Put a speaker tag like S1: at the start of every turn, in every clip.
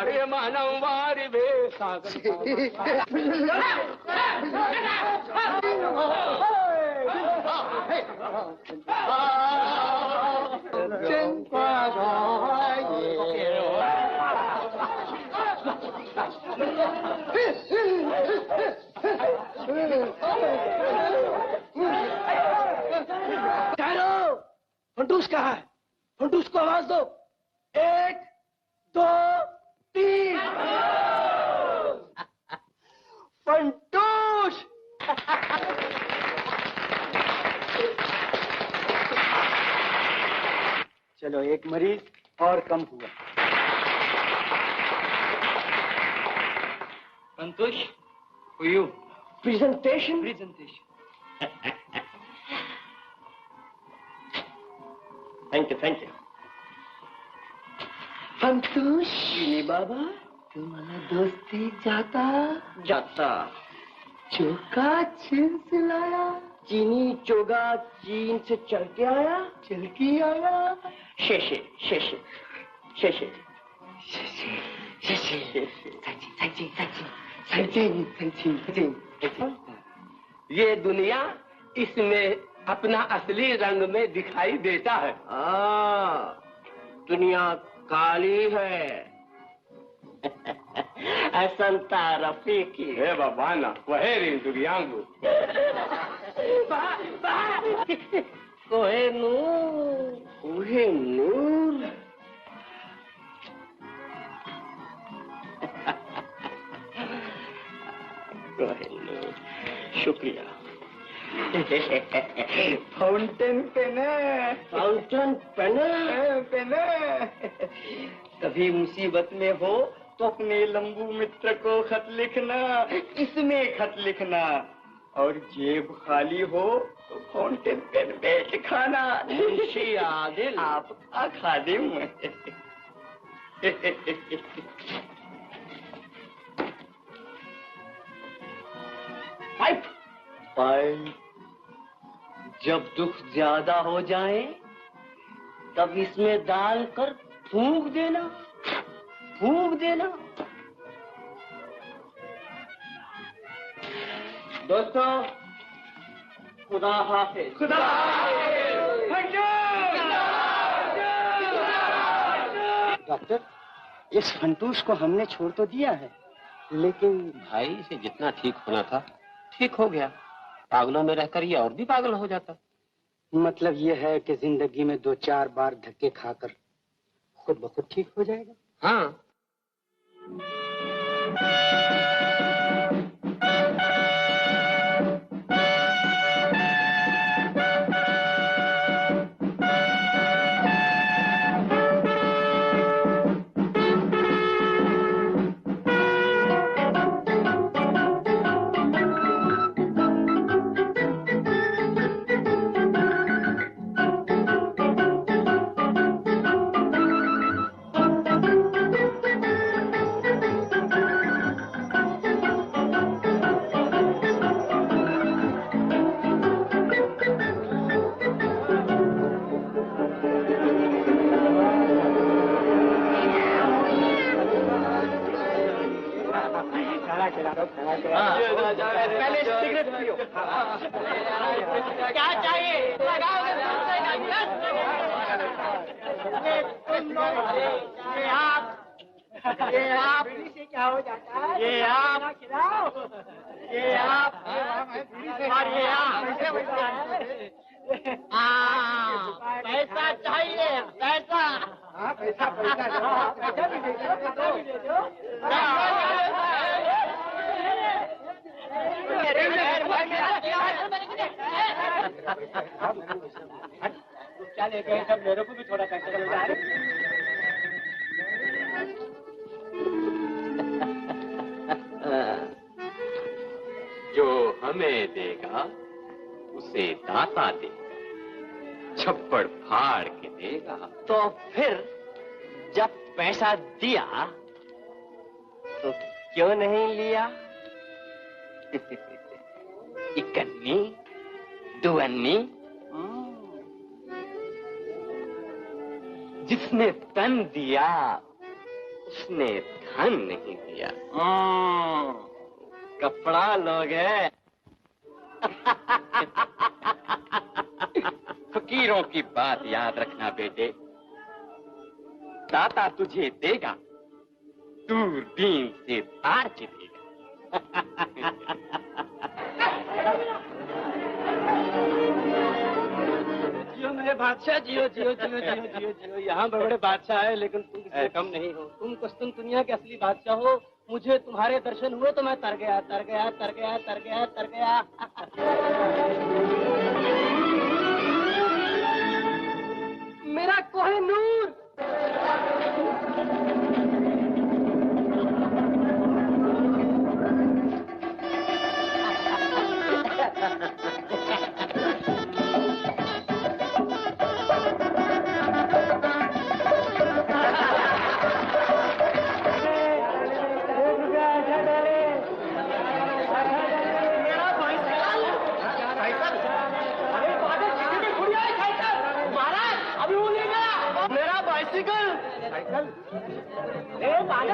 S1: मानव वारी वे सागर
S2: फंटूस कहाँ है? फंटूस को आवाज दो। 1 2 3 फंटूस। चलो एक मरीज और कम हुआ।
S1: संतोष हुई
S2: प्रेजेंटेशन
S1: थैंक यू
S2: संतोष। बाबा तुम्हारा दोस्ती जाता चौका चीन से लाया, चीनी चोगा चीन से चल के आया। शेषे
S1: ये दुनिया इसमें अपना असली रंग में दिखाई देता है।
S2: दुनिया काली है। संता रफीकी
S1: हे बाबाना वहे रे दुनियांगू
S2: कोहे नूर शुक्रिया। फाउंटेन पेन कभी मुसीबत में हो तो अपने लंबू मित्र को खत लिखना, इसमें खत लिखना। और जेब खाली हो तो फाउंटेन पेन में लिखाना। आदिल आपका खादिम। पाइप जब दुख ज्यादा हो जाए तब इसमें डालकर फूंक देना। दोस्तों खुदा हाफिज। डॉक्टर इस फंटूस को हमने छोड़ तो दिया है, लेकिन
S1: भाई से जितना ठीक होना था ठीक हो गया। पागलों में रहकर ये और भी पागल हो जाता।
S2: मतलब ये है कि जिंदगी में 2-4 बार धक्के खाकर खुद ब खुद ठीक हो जाएगा।
S1: हाँ
S2: पहले सिगरेट पियो। क्या चाहिए? ये आप से क्या हो जाता है? ये आप और ये आप पैसा चाहिए। पैसा भी दे दो। क्या ले गए सब? मेरे को भी थोड़ा पैसा दो।
S1: जो हमें देगा उसे दाता दे, छप्पड़ फाड़ के देगा।
S2: तो फिर जब पैसा दिया तो क्यों नहीं लिया? इकन्नी दुअन्नी। जिसने तन दिया उसने
S1: धन नहीं दिया।
S2: कपड़ा लोगे।
S1: फकीरों की बात याद रखना बेटे, दाता तुझे देगा, दूरबीन से तार चिरेगा।
S3: जियो मेरे बादशाह, जियो जियो जियो जियो जियो जियो। यहाँ बड़े बड़े बादशाह है, लेकिन तुम इससे कम नहीं हो। तुम कुस्तुन दुनिया के असली बादशाह हो। मुझे तुम्हारे दर्शन हुए तो मैं तर गया, तर गया, तर गया, तर गया, तर गया। मेरा कोहिनूर।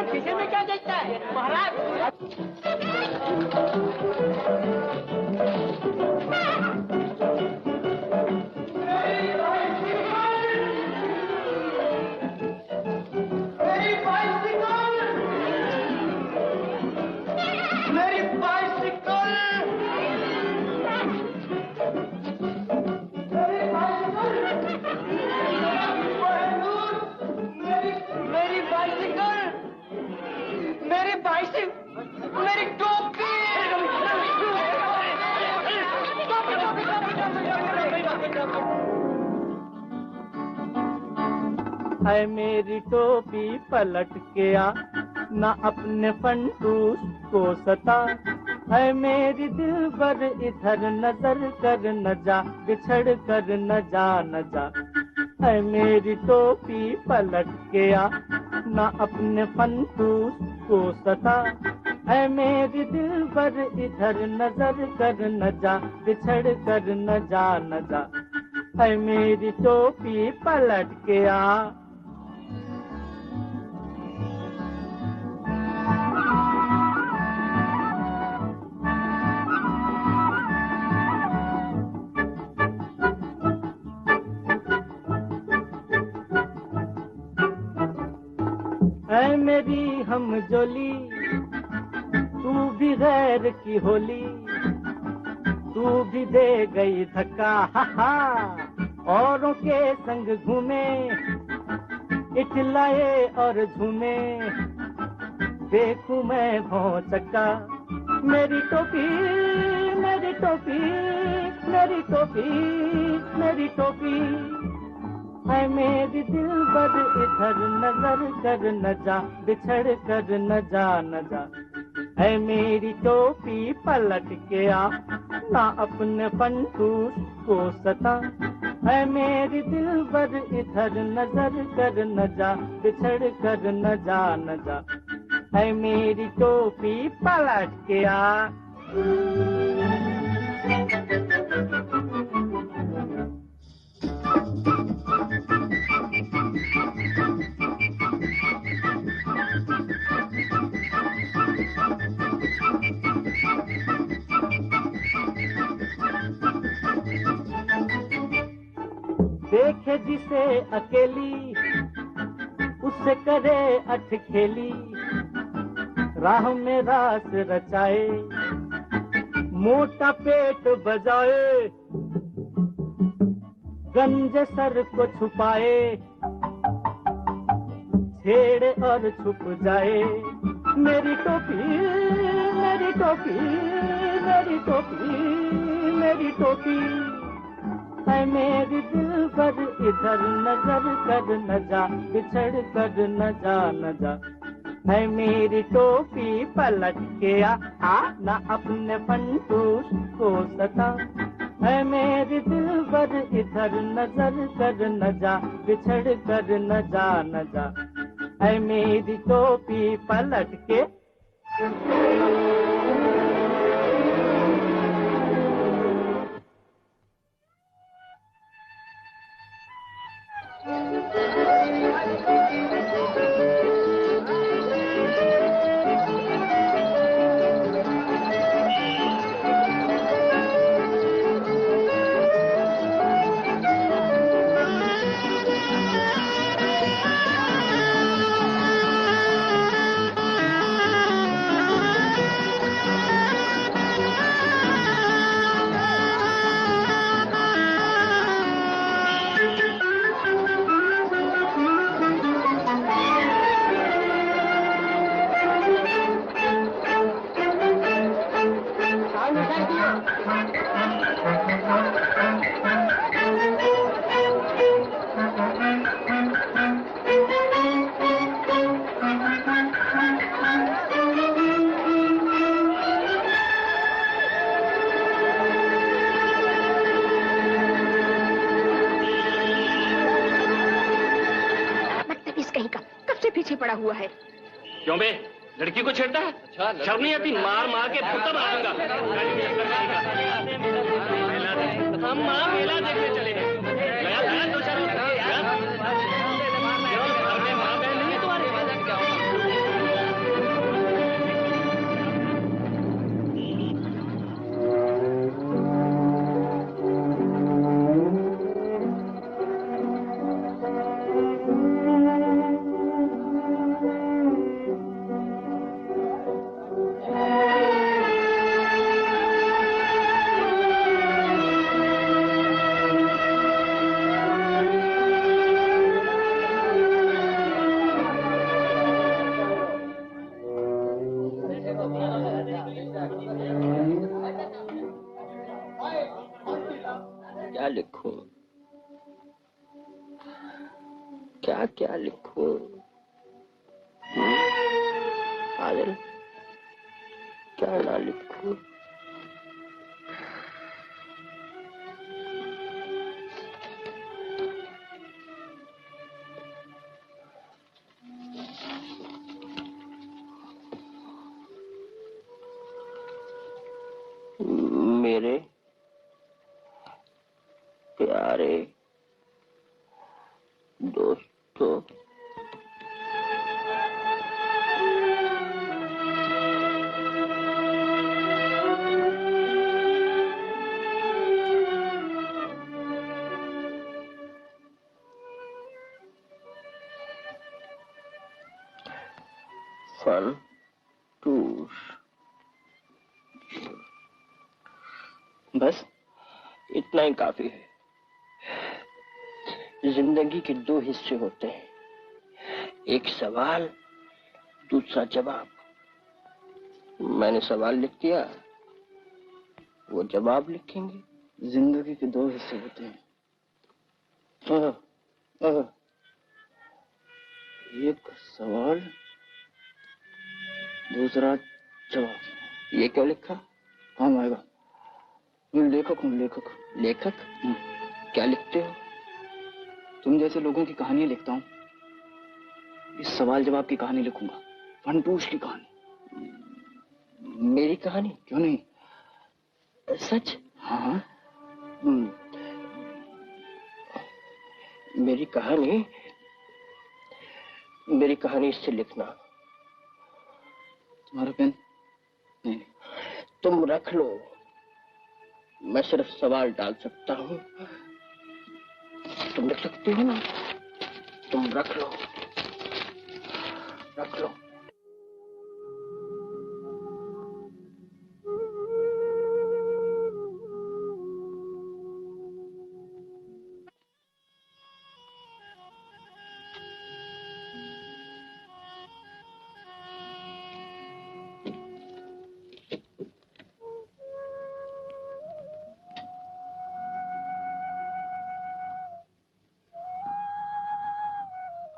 S3: शीशे में क्या देखता है महाराज? मेरी टोपी। है मेरी टोपी पलट के आ, ना अपने फंटूस को सता। है मेरी दिलबर इधर नजर कर न जा, बिछड़ कर न जा न जा। है मेरी टोपी पलट के आ, ना अपने फंटूस को सता। है मेरी दिलबर इधर नजर कर न जा, बिछड़ कर न जा न जा। है मेरी टोपी पलट के आ। है मेरी हम जोली, तू भी गैर की होली। तू भी दे गई धक्का, हा हा। औरों के संग घूमे, इठलाए और झूमे। देखूं मैं भौचक्का। मेरी टोपी, मेरी टोपी, मेरी टोपी, मेरी टोपी। है मेरी दिलबर इधर नजर कर न जा, बिछड़ कर न जा न जा। है मेरी टोपी पलट के आ, ना अपने फंटूस को सता। है मेरी दिलबर इधर नजर कर न जा, बिछड़ कर न जा न जा। है मेरी टोपी पलट के आ। देखे जिसे अकेली, उससे करे अटखेली। राह में रास रचाए, मोटा पेट बजाए। गंजे सर को छुपाए, छेड़े और छुप जाए। मेरी टोपी, मेरी टोपी, मेरी टोपी, मेरी टोपी। है मेरी दिलबर इधर नजर कर न जा, बिछड़ कर न जा न जा। है मेरी टोपी पलट के आ, ना अपने फंटूस को सता। है मेरी दिलबर इधर नजर कर न जा, बिछड़ कर न जा न जा। है मेरी टोपी पलट के।
S4: पड़ा हुआ है।
S5: क्यों बे, लड़की को छेड़ता है? शर्म नहीं आती? मार मार के पुत्ता मार दूंगा। हम माँ मेला देखने चले हैं। गया था दो चार माँ बहन नहीं है तुम्हारे?
S2: क्या लिखूं? क्या लिखूं? आदिल, क्या ना लिखूं? मेरे प्यारे दोस्तों, फंटूश। बस इतना ही काफी है। जिंदगी के दो हिस्से होते हैं, एक सवाल, दूसरा जवाब। मैंने सवाल लिख दिया, वो जवाब लिखेंगे। जिंदगी के दो हिस्से होते हैं, एक सवाल, दूसरा जवाब। ये क्यों लिखा? काम आएगा। मैं लेखक हूँ, लेखक। लेखक? क्या लिखते हो? तुम जैसे लोगों की कहानियां लिखता हूँ। इस सवाल जवाब की कहानी लिखूंगा, फंटूश की कहानी। मेरी कहानी? क्यों नहीं? सच? हाँ। मेरी कहानी इससे लिखना। तुम्हारा पेन? नहीं। तुम रख लो, मैं सिर्फ सवाल डाल सकता हूँ। तुम लिख सकते हो ना? तुम रख लो, रख लो।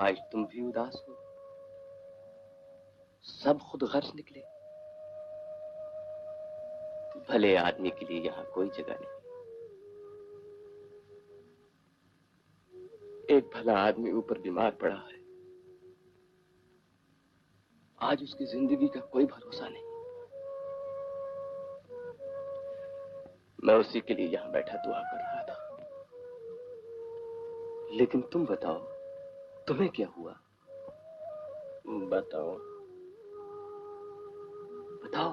S2: आज तुम भी उदास हो, सब खुद गर्ज निकले। भले आदमी के लिए यहाँ कोई जगह नहीं। एक भला आदमी ऊपर बीमार पड़ा है, आज उसकी जिंदगी का कोई भरोसा नहीं। मैं उसी के लिए यहाँ बैठा दुआ कर रहा था। लेकिन तुम बताओ, तुम्हें क्या हुआ? बताओ, बताओ।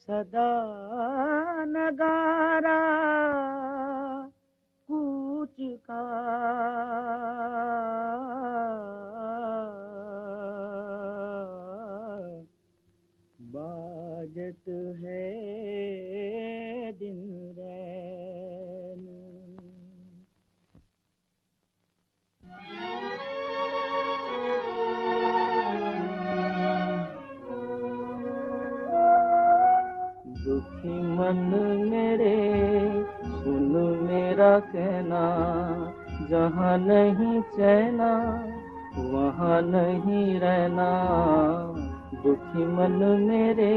S3: सदा नगारा कूच का बाजत है दिन रैन। दुखी मन मेरे सुन मेरा कहना, जहाँ नहीं चैना वहाँ नहीं रहना। दुखी मन मेरे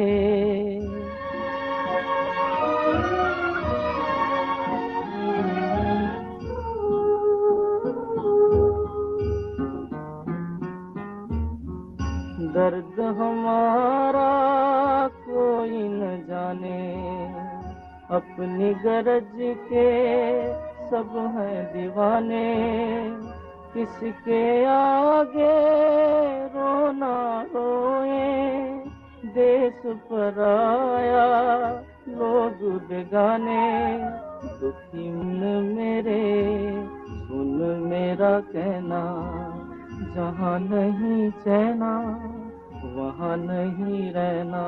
S3: दर्द हमारा कोई न जाने, अपनी गरज के सब हैं दीवाने। किसके आगे रोना रोए, देश पराया लोग बेगाने। दुखी मन मेरे सुन मेरा कहना, जहाँ नहीं चैना वहाँ नहीं रहना।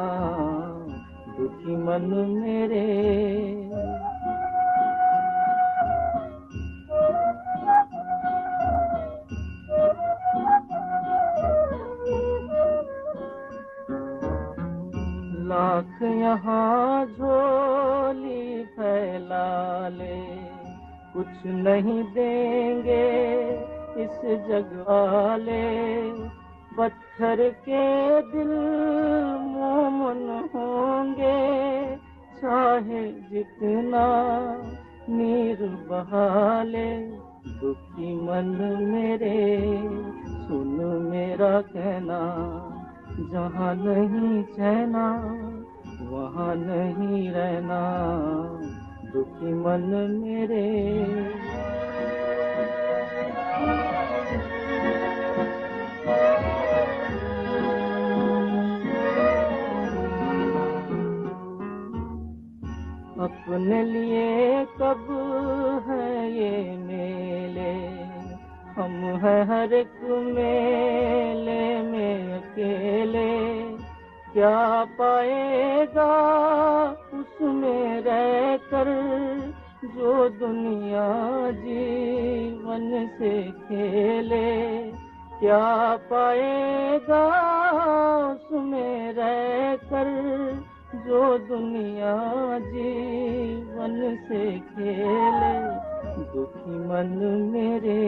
S3: दुखी मन मेरे लाख यहाँ झोली फैला ले, कुछ नहीं देंगे इस जग वाले। पत्थर के दिल मोमन होंगे, चाहे जितना नीर बहा ले। दुखी मन मेरे सुन मेरा कहना, जहाँ नहीं चैना वहाँ नहीं रहना। दुखी मन मेरे अपने लिए कब है ये मेले, हम हैं हर एक मेले में अकेले। क्या पाएगा उसमें रहकर जो दुनिया जीवन से खेले। क्या पाएगा उसमें रहकर जो दुनिया जीवन से खेले। दुखी मन मेरे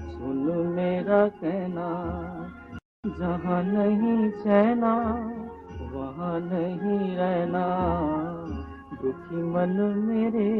S3: सुन मेरा कहना, जहाँ नहीं चैना वहाँ नहीं रहना। दुखी मन मेरे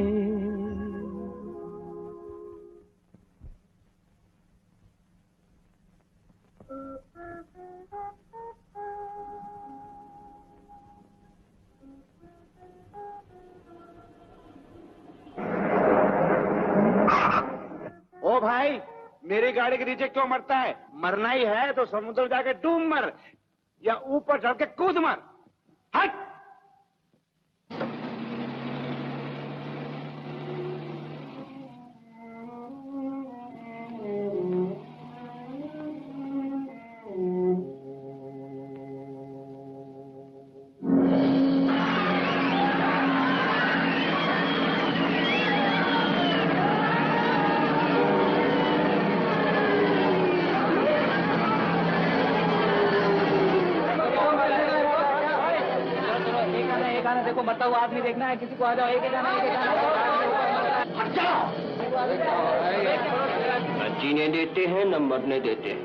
S5: ओ भाई, मेरी गाड़ी के नीचे क्यों मरता है? मरना ही है तो समुद्र में जाके डूब मर, या ऊपर चढ़ के कूद मर। हट!
S3: देखो मरता हुआ आदमी देखना है, किसी को आ जाओ। एक गाना
S1: न जीने देते हैं न मरने देते हैं।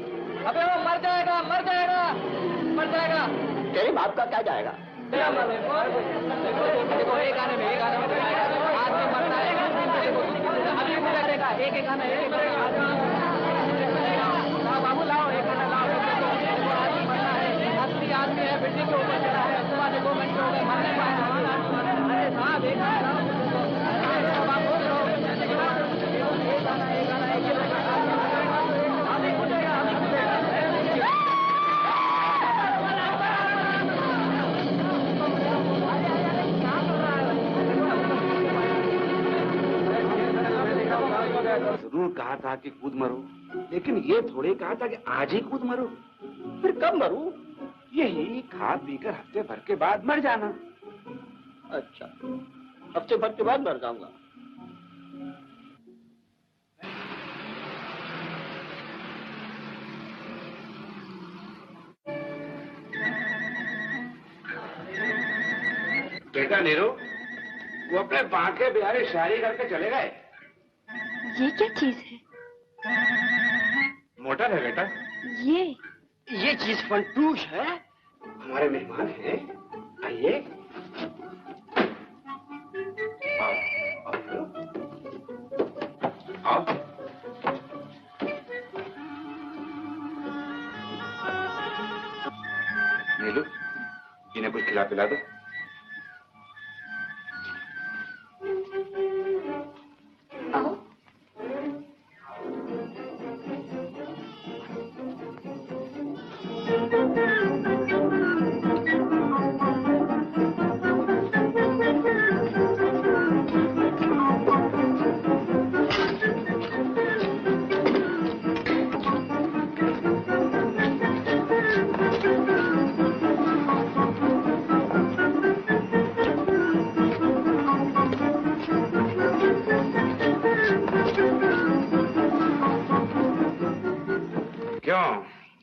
S3: अबे वो मर जाएगा, मर जाएगा, मर जाएगा।
S1: तेरे बाप का क्या जाएगा?
S3: देखो एक गाने में आदमी मरता है, अभी करेगा। एक गाना बाबू लाओ, एक गाना लाओ। आदमी मरता है, असली आदमी है, बिल्डिंग के ऊपर चढ़ा है। सुबह से 2 घंटे हो गए, मरने पाए। अरे साहब एक गाना
S5: जरूर कहा था कि कूद मरो, लेकिन ये थोड़े कहा था कि आज ही कूद मरो।
S1: फिर कब मरूं?
S5: यही खा पीकर हफ्ते भर के बाद मर जाना।
S1: अच्छा, हफ्ते भर के बाद मर जाऊंगा।
S5: बेटा नीरू, वो अपने बांके बिहारी शायरी करके चले गए।
S4: ये क्या चीज है?
S5: मोटर है बेटा।
S1: ये चीज फंटूश है।
S5: हमारे मेहमान हैं, आइए। आओ। नीलू, इन्हें कुछ खिला पिला दो।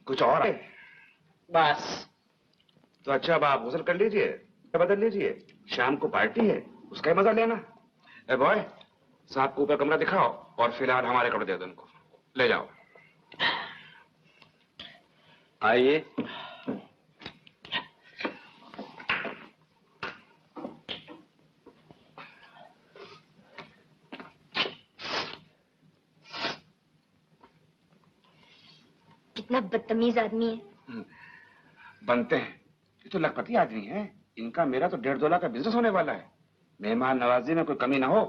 S5: कुछ और है?
S1: बस।
S5: तो अच्छा, अब आप गुसल कर लीजिए, बदल लीजिए, शाम को पार्टी है, उसका ही मजा लेना। ए बॉय, साहब को ऊपर कमरा दिखाओ और फिलहाल हमारे कपड़े दे दो उनको, ले जाओ।
S1: आइए।
S4: कितना बदतमीज आदमी है।
S5: बनते हैं, ये तो लखपति आदमी है। इनका मेरा तो 1.5-2 लाख का बिजनेस होने वाला है। मेहमान नवाजी में कोई कमी ना हो।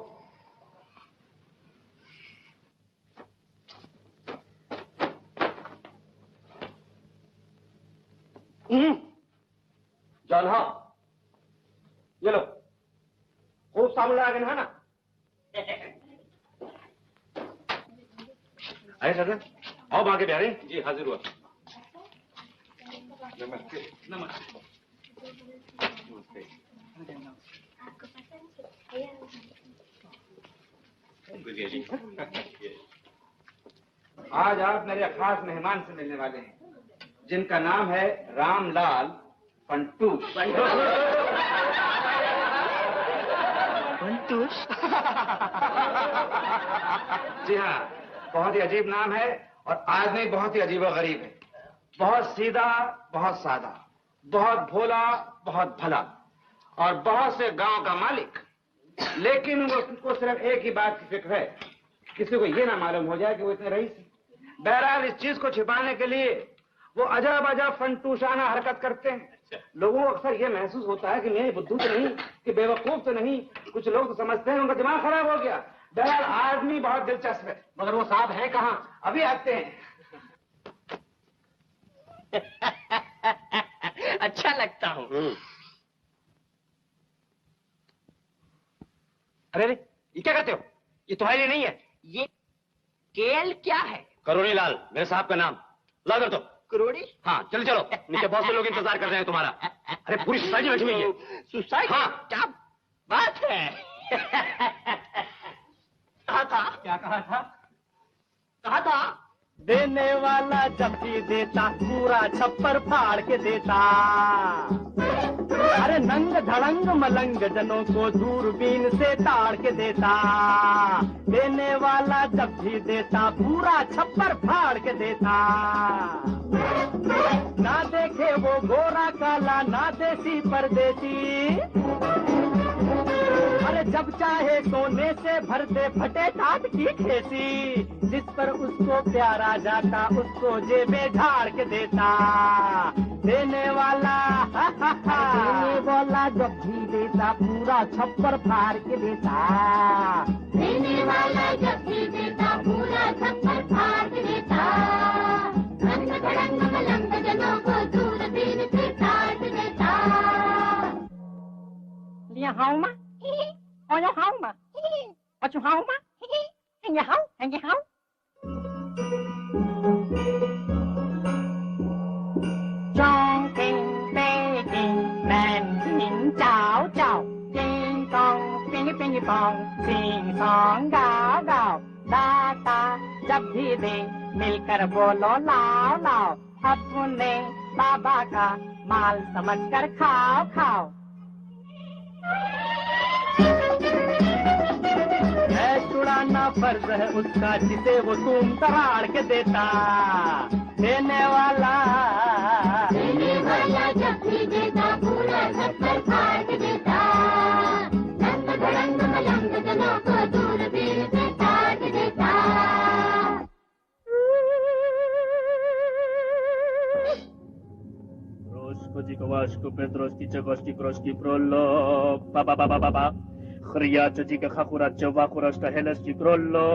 S1: चल हाँ, ये लो, खूब साबुन लगा के नहाना।
S5: अरे सर, आओ बांके बिहारी।
S1: जी हाजिर हुआ।
S5: नमस्ते। नमस्ते। आज आप मेरे खास मेहमान से मिलने वाले हैं, जिनका नाम है रामलाल फंटूश।
S4: फंटूश?
S5: जी हाँ, बहुत ही अजीब नाम है और आदमी बहुत ही अजीब और गरीब है। बहुत सीधा, बहुत सादा, बहुत भोला, बहुत भला और बहुत से गांव का मालिक। लेकिन उसको सिर्फ एक ही बात की फिक्र है, किसी को ये ना मालूम हो जाए कि वो इतने रईस है। बहरहाल इस चीज को छिपाने के लिए वो अजब अजब फंटूशाना हरकत करते हैं। लोगों को अक्सर ये महसूस होता है कि मैं बुद्धू तो नहीं, कि बेवकूफ तो नहीं। कुछ लोग तो समझते हैं उनका दिमाग खराब हो गया। बहरहाल आदमी बहुत दिलचस्प है, मगर वो साहब है कहाँ? अभी आते हैं।
S1: अच्छा लगता हूँ।
S5: अरे ये क्या करते हो? ये तुम्हारे लिए नहीं है।
S1: ये केल क्या है?
S5: करोड़ी लाल, मेरे साहब का नाम। ला कर दो।
S1: करोड़ी?
S5: हाँ, चलो चलो, नीचे बहुत से लोग इंतजार कर रहे हैं तुम्हारा। अरे पूरी सोसाइटी बैठी हुई है।
S1: सोसाइटी?
S5: हाँ।
S1: क्या बात है? कहा था?
S3: क्या कहा था?
S1: कहा था?
S3: देने वाला जब भी देता पूरा छप्पर फाड़ के देता। अरे नंग धड़ंग मलंग जनों को दूरबीन से ताड़ के देता। देने वाला जब भी देता पूरा छप्पर फाड़ के देता। ना देखे वो गोरा काला, ना देसी परदेसी। अरे जब चाहे सोने से भर दे फटे टाट की खेती। जिस पर उसको प्यारा जाता उसको जेबे झाड़ के देता। देने वाला देने वाला जब भी देता पूरा छप्पर फाड़ के देता।
S4: देने वाला जब भी देता पूरा छप्पर फाड़ के देता। रंग धड़ंग मलंग जनों को दूरबीन से ताड़ के देता।
S3: लिया हाउमा और हाउमा और हाउमा Chongqing, Beijing, Nanjing, Zhao Zhao, Ding dong, पिंग पिंग पोंग, सिंग सोंग गाओ गाओ, दाता जब भी दे मिलकर बोलो लाओ लाओ, अपने बाबा का माल समझकर खाओ खाओ। छुड़ाना फर्ज है उसका जिसे वो तुम तराड़ के देता, देने वाला
S4: जब भी देता पूरा छप्पर फाड़ के देता, रंग भड़ंग मलंग जनों को दूरबीन से काट देता।
S3: Roszkodzik a vasko, Pedroszki, Csagoszki, Kroszki, Prollo, ba-ba-ba-ba-ba-ba. Chriaca, dzika, chachuraca, vachuraszka, heleszki, Prollo,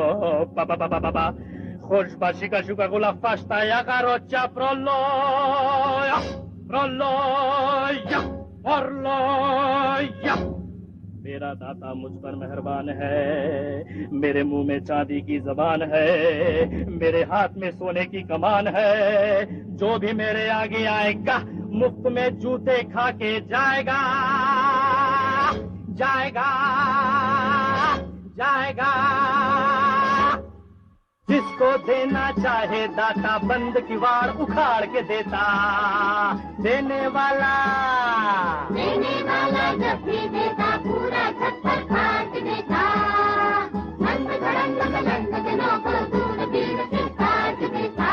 S3: ba-ba-ba-ba-ba-ba. Choszba, sika, szuka, gula, faszta, jaka, roccia, Prollo, ja, Prollo, ja, Prollo, ja. मेरा दाता मुझ पर मेहरबान है, मेरे मुंह में चांदी की जबान है, मेरे हाथ में सोने की कमान है, जो भी मेरे आगे आएगा मुफ्त में जूते खा के जाएगा, जाएगा, जाएगा। जिसको देना चाहे दाता बंद किवाड़ उखाड़ के देता, देने वाला
S4: जब भी देता पूरा छप्पर काट देता, रंग भड़ंग मलंग जनों को दूरबीन से काट देता।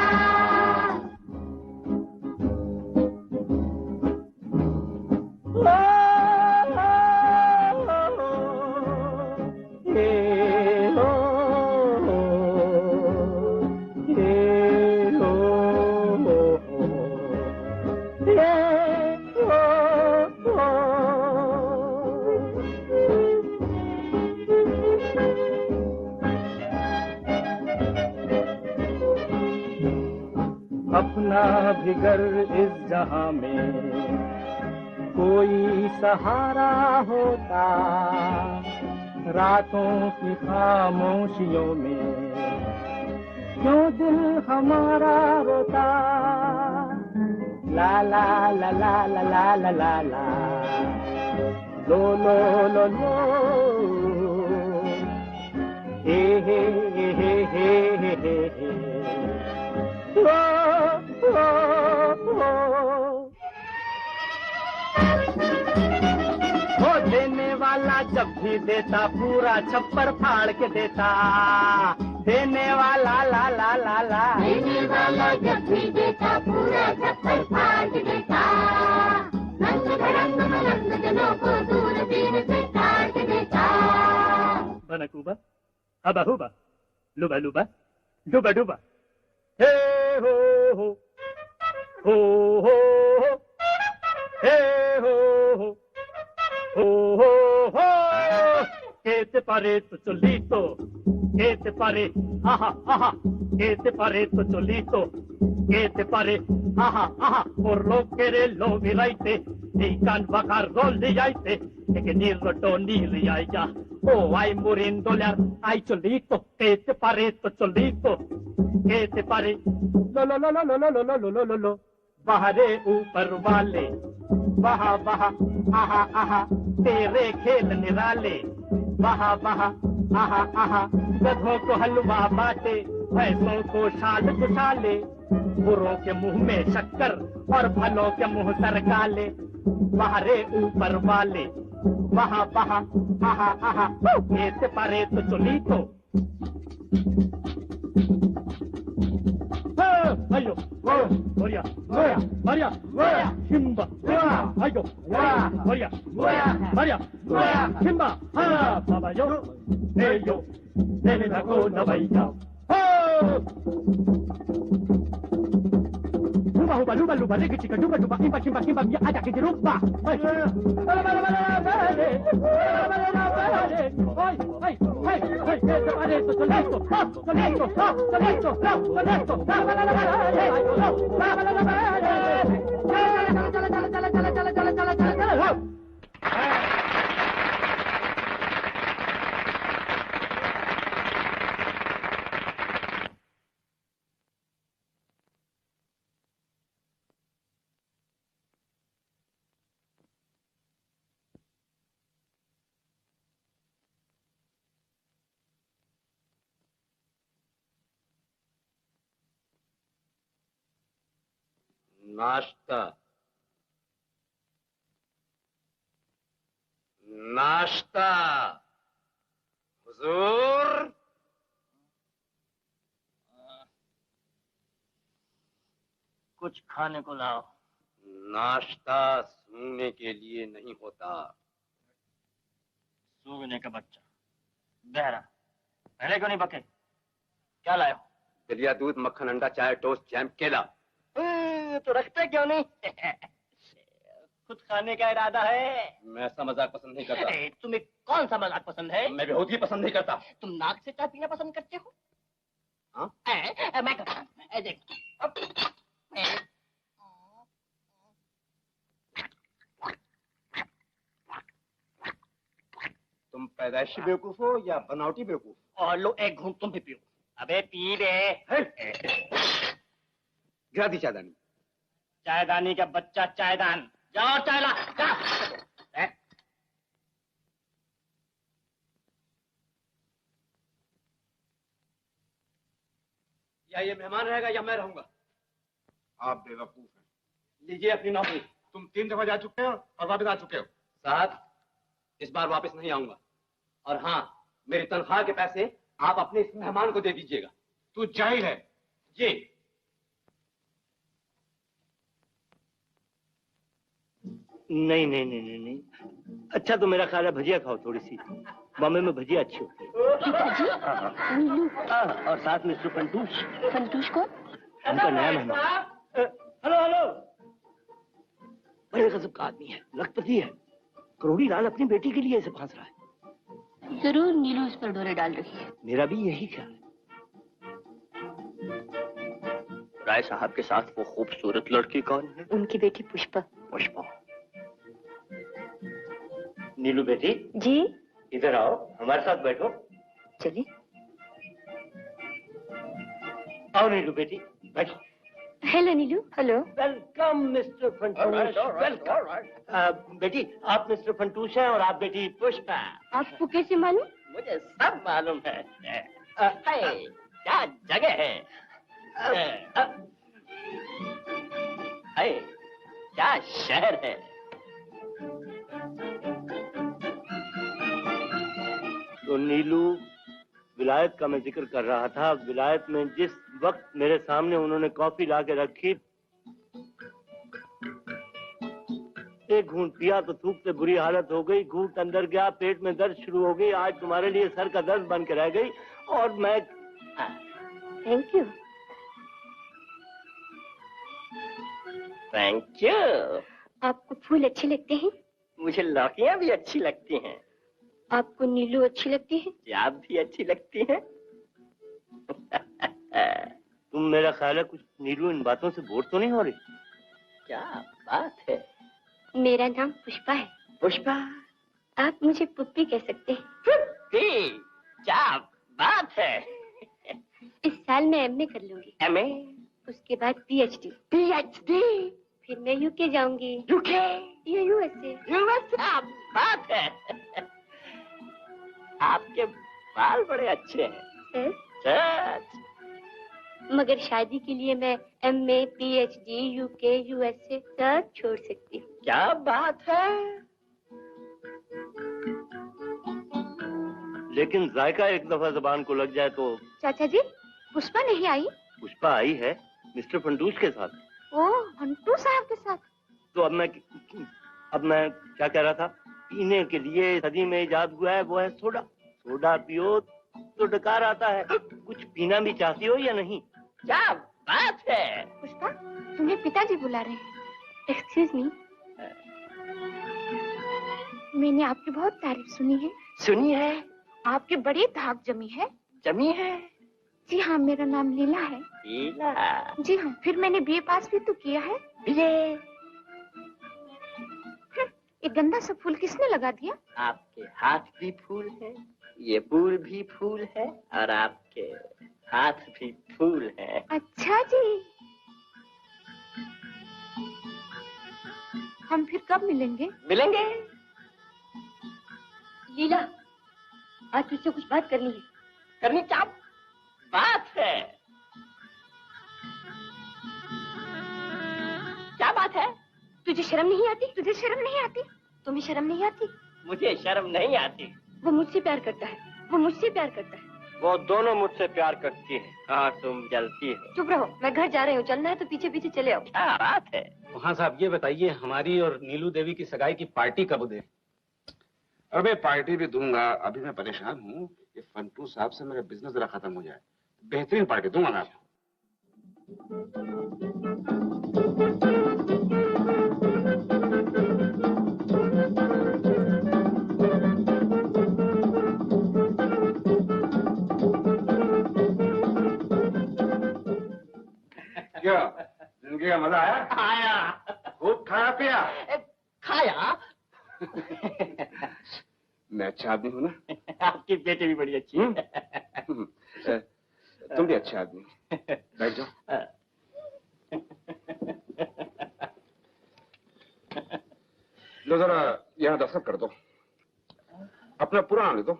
S3: अपना भी घर इस जहां में कोई सहारा होता, रातों की खामोशियों में क्यों दिल हमारा रोता, ला ला ला ला ला ला ला ला ला, लो लो लो लो, हे हे हे हे हे हे हे, वो देने वाला जब भी देता पूरा छप्पर फाड़ के देता, देने वाला ला ला ला ला,
S4: देने वाला जब भी देता पूरा छप्पर फाड़ के देता, रंग भड़ंग मलंग जनों को दूरबीन से काट देता।
S3: बनकुबा, हबा हुबा, लुबा लुबा, डुबा डुबा, हे हो हो, ho ho ho, hey ho ho, ho ho ho. Che te pare tu solito, che te pare, aha aha, che te pare tu solito, che te pare, aha aha. Por lo que lo viraite, di can vacar rol di yaite, che ni roto ni riaya. Oh, ai muriendo lar, ai solito, che te pare tu solito, che te pare, lo lo lo lo lo lo lo lo lo lo lo. बहरे ऊपर वाले वहा वहा आहा आहा तेरे खेल निराले, वहा वहा आहा आहा गधों को हलवा बांटे, भैंसों को शाल कुशाले, बुरों के मुंह में शक्कर और भलों के मुंह सरकाले, बहरे ऊपर वाले वहा वहा आहा आहा ऐसे परे तो चली तो ayo, Maria, Maria, Maria, Maria, Kimba, ayo, Maria, Maria, Kimba, ah, Baba yo, ello, debe la cola baila. Luba, luba, luba, luba, leki chica, luba, luba, kimba, kimba, kimba, ya ada que luba. Ay,
S1: नाश्ता। नाश्ता हुजूर।
S3: कुछ खाने को लाओ।
S1: नाश्ता सूंघने के लिए नहीं होता।
S3: सूंघने का बच्चा बहरा, पहले क्यों नहीं बके? क्या लाए हो?
S1: दलिया, दूध, मक्खन, अंडा, चाय, टोस्ट, जैम, केला।
S3: तो रखते क्यों नहीं? खुद खाने का इरादा है।
S1: मैं ऐसा मजाक पसंद नहीं करता।
S3: तुम्हें कौन सा मजाक पसंद है?
S1: मैं बेहूदगी पसंद नहीं करता।
S3: तुम नाक से चाय पीना पसंद करते हो?
S1: हाँ?
S3: मैं देख
S1: तुम पैदाइशी बेवकूफ हो या बनावटी बेवकूफ?
S3: और लो एक घूंट तुम भी पियो। अबे पी बे।
S1: गिरा दी चायदानी।
S3: चायदानी का बच्चा चायदान। जाओ चाय ला जा।
S1: या ये मेहमान रहेगा या मैं रहूंगा।
S5: आप बेवकूफ हैं।
S1: लीजिए अपनी नौकरी।
S5: तुम 3 दफा जा चुके हो और वापस आ चुके हो।
S1: साहब, इस बार वापस नहीं आऊंगा। और हाँ, मेरी तनख्वाह के पैसे आप अपने इस मेहमान को दे दीजिएगा।
S5: तू जाहिल है।
S1: जी।
S3: नहीं नहीं नहीं नहीं नहीं। अच्छा तो मेरा ख्याल है भजिया खाओ थोड़ी सी। बॉम्बे में भजिया अच्छी होती है। और साथ में मिस्टर फंटूश।
S4: संतोष कौन?
S3: उनका नया मेहमान। Hello hello. बड़े गजब का आदमी है, लखपति है। करोड़ी लाल अपनी बेटी के लिए इसे फांस रहा है।
S4: जरूर नीलू इस पर डोरे डाल रही है।
S3: मेरा भी यही ख्याल है। राय साहब के साथ वो खूबसूरत लड़की कौन है?
S4: उनकी बेटी पुष्पा।
S3: पुष्पा। नीलू बेटी
S4: जी
S3: इधर आओ, हमारे साथ बैठो।
S4: चलिए।
S3: आओ नीलू बेटी बैठो।
S4: Hello Neelu. Hello.
S3: Welcome mister Funtoosh. Welcome. बेटी आप मिस्टर फंटूश हैं और आप बेटी पुष्पा।
S4: आपको कैसे मालूम?
S3: मुझे सब मालूम है। क्या जगह है? क्या शहर है? तो नीलू, विलायत का मैं जिक्र कर रहा था। विलायत में जिस वक्त मेरे सामने उन्होंने कॉफी ला के रखी, एक घूंट पिया तो थूक से बुरी हालत हो गई। घूंट अंदर गया, पेट में दर्द शुरू हो गई। आज तुम्हारे लिए सर का दर्द बन के रह गई। और मैं
S4: थैंक यू।
S3: Thank you.
S4: आपको फूल अच्छे लगते हैं?
S3: मुझे लौकियां भी अच्छी लगती हैं।
S4: आपको नीलू अच्छी लगती है?
S3: आप भी अच्छी लगती हैं। तुम मेरा ख्याल है कुछ नीलू इन बातों से बोर तो नहीं हो रही? क्या बात है?
S4: मेरा नाम पुष्पा है।
S3: पुष्पा?
S4: आप मुझे पुप्पी कह सकते हैं।
S3: पुप्पी? क्या बात है?
S4: इस साल मैं एमए कर लूंगी।
S3: एमए?
S4: उसके बाद पीएचडी।
S3: पीएचडी?
S4: फिर मैं यूके जाऊंगी।
S3: यूके?
S4: या यूएसए।
S3: यूएसए? क्या बात है? आपके बाल बड़े अच्छे हैं। सच?
S4: मगर शादी के लिए मैं एमए, पीएचडी, यूके, यूएसए सब छोड़ सकती हूँ।
S3: क्या बात है? लेकिन जायका एक दफा जबान को लग जाए तो।
S4: चाचा जी, पुष्पा नहीं आई?
S3: पुष्पा आई है मिस्टर फंटूश के साथ।
S4: ओह, फंटू साहब के साथ।
S3: तो अब मैं क्या कह रहा था? पीने के लिए सदी में इजाद हुआ है वो है सोडा। सोडा पियो तो डकार आता है। कुछ पीना भी चाहती हो या नहीं? क्या बात है?
S4: पुष्पा, तुम्हें पिताजी बुला रहे हैं। Excuse me. मैंने आपकी बहुत तारीफ सुनी है।
S3: सुनी है?
S4: आपकी बड़ी धाक जमी है।
S3: जमी है?
S4: जी हाँ, मेरा नाम लीला है।
S3: लीला?
S4: जी हाँ, फिर मैंने बीए पास भी तो किया है।
S3: बीए?
S4: एक गंदा सा फूल किसने लगा दिया?
S3: आपके हाथ भी फूल है, ये फूल भी फूल है और आपके हाथ भी फूल है।
S4: अच्छा जी। हम फिर कब मिलेंगे?
S3: मिलेंगे।
S4: लीला, आज तुझसे कुछ बात करनी है।
S3: करनी क्या बात है?
S6: तुझे शर्म नहीं आती? तुझे शर्म नहीं आती? तुम्हें शर्म नहीं आती?
S2: मुझे शर्म नहीं आती।
S6: वो मुझसे प्यार करता है, वो मुझसे प्यार करता है।
S2: वो दोनों मुझसे प्यार करती है। हाँ, तुम जलती हो।
S6: चुप रहो, मैं घर जा रही हूँ। चलना है तो पीछे पीछे चले आओ।
S2: क्या बात है।
S1: हाँ साहब, ये बताइए हमारी और नीलू देवी की सगाई की पार्टी कब दे?
S5: अबे पार्टी भी दूंगा, अभी मैं परेशान हूँ। ये फंटू साहब से मेरा बिजनेस जरा खत्म हो जाए, बेहतरीन पार्टी दूंगा मैं आपको। क्या जिंदगी का मजा आया?
S2: आया।
S5: खूब खाया पिया?
S2: खाया।
S5: मैं अच्छा आदमी हूँ ना?
S2: आपकी बेटी भी बड़ी अच्छी है।
S5: तुम भी अच्छे आदमी। बैठ जाओ। लो जरा यहाँ दस्तखत कर दो। अपना पूरा नाम लिख दो,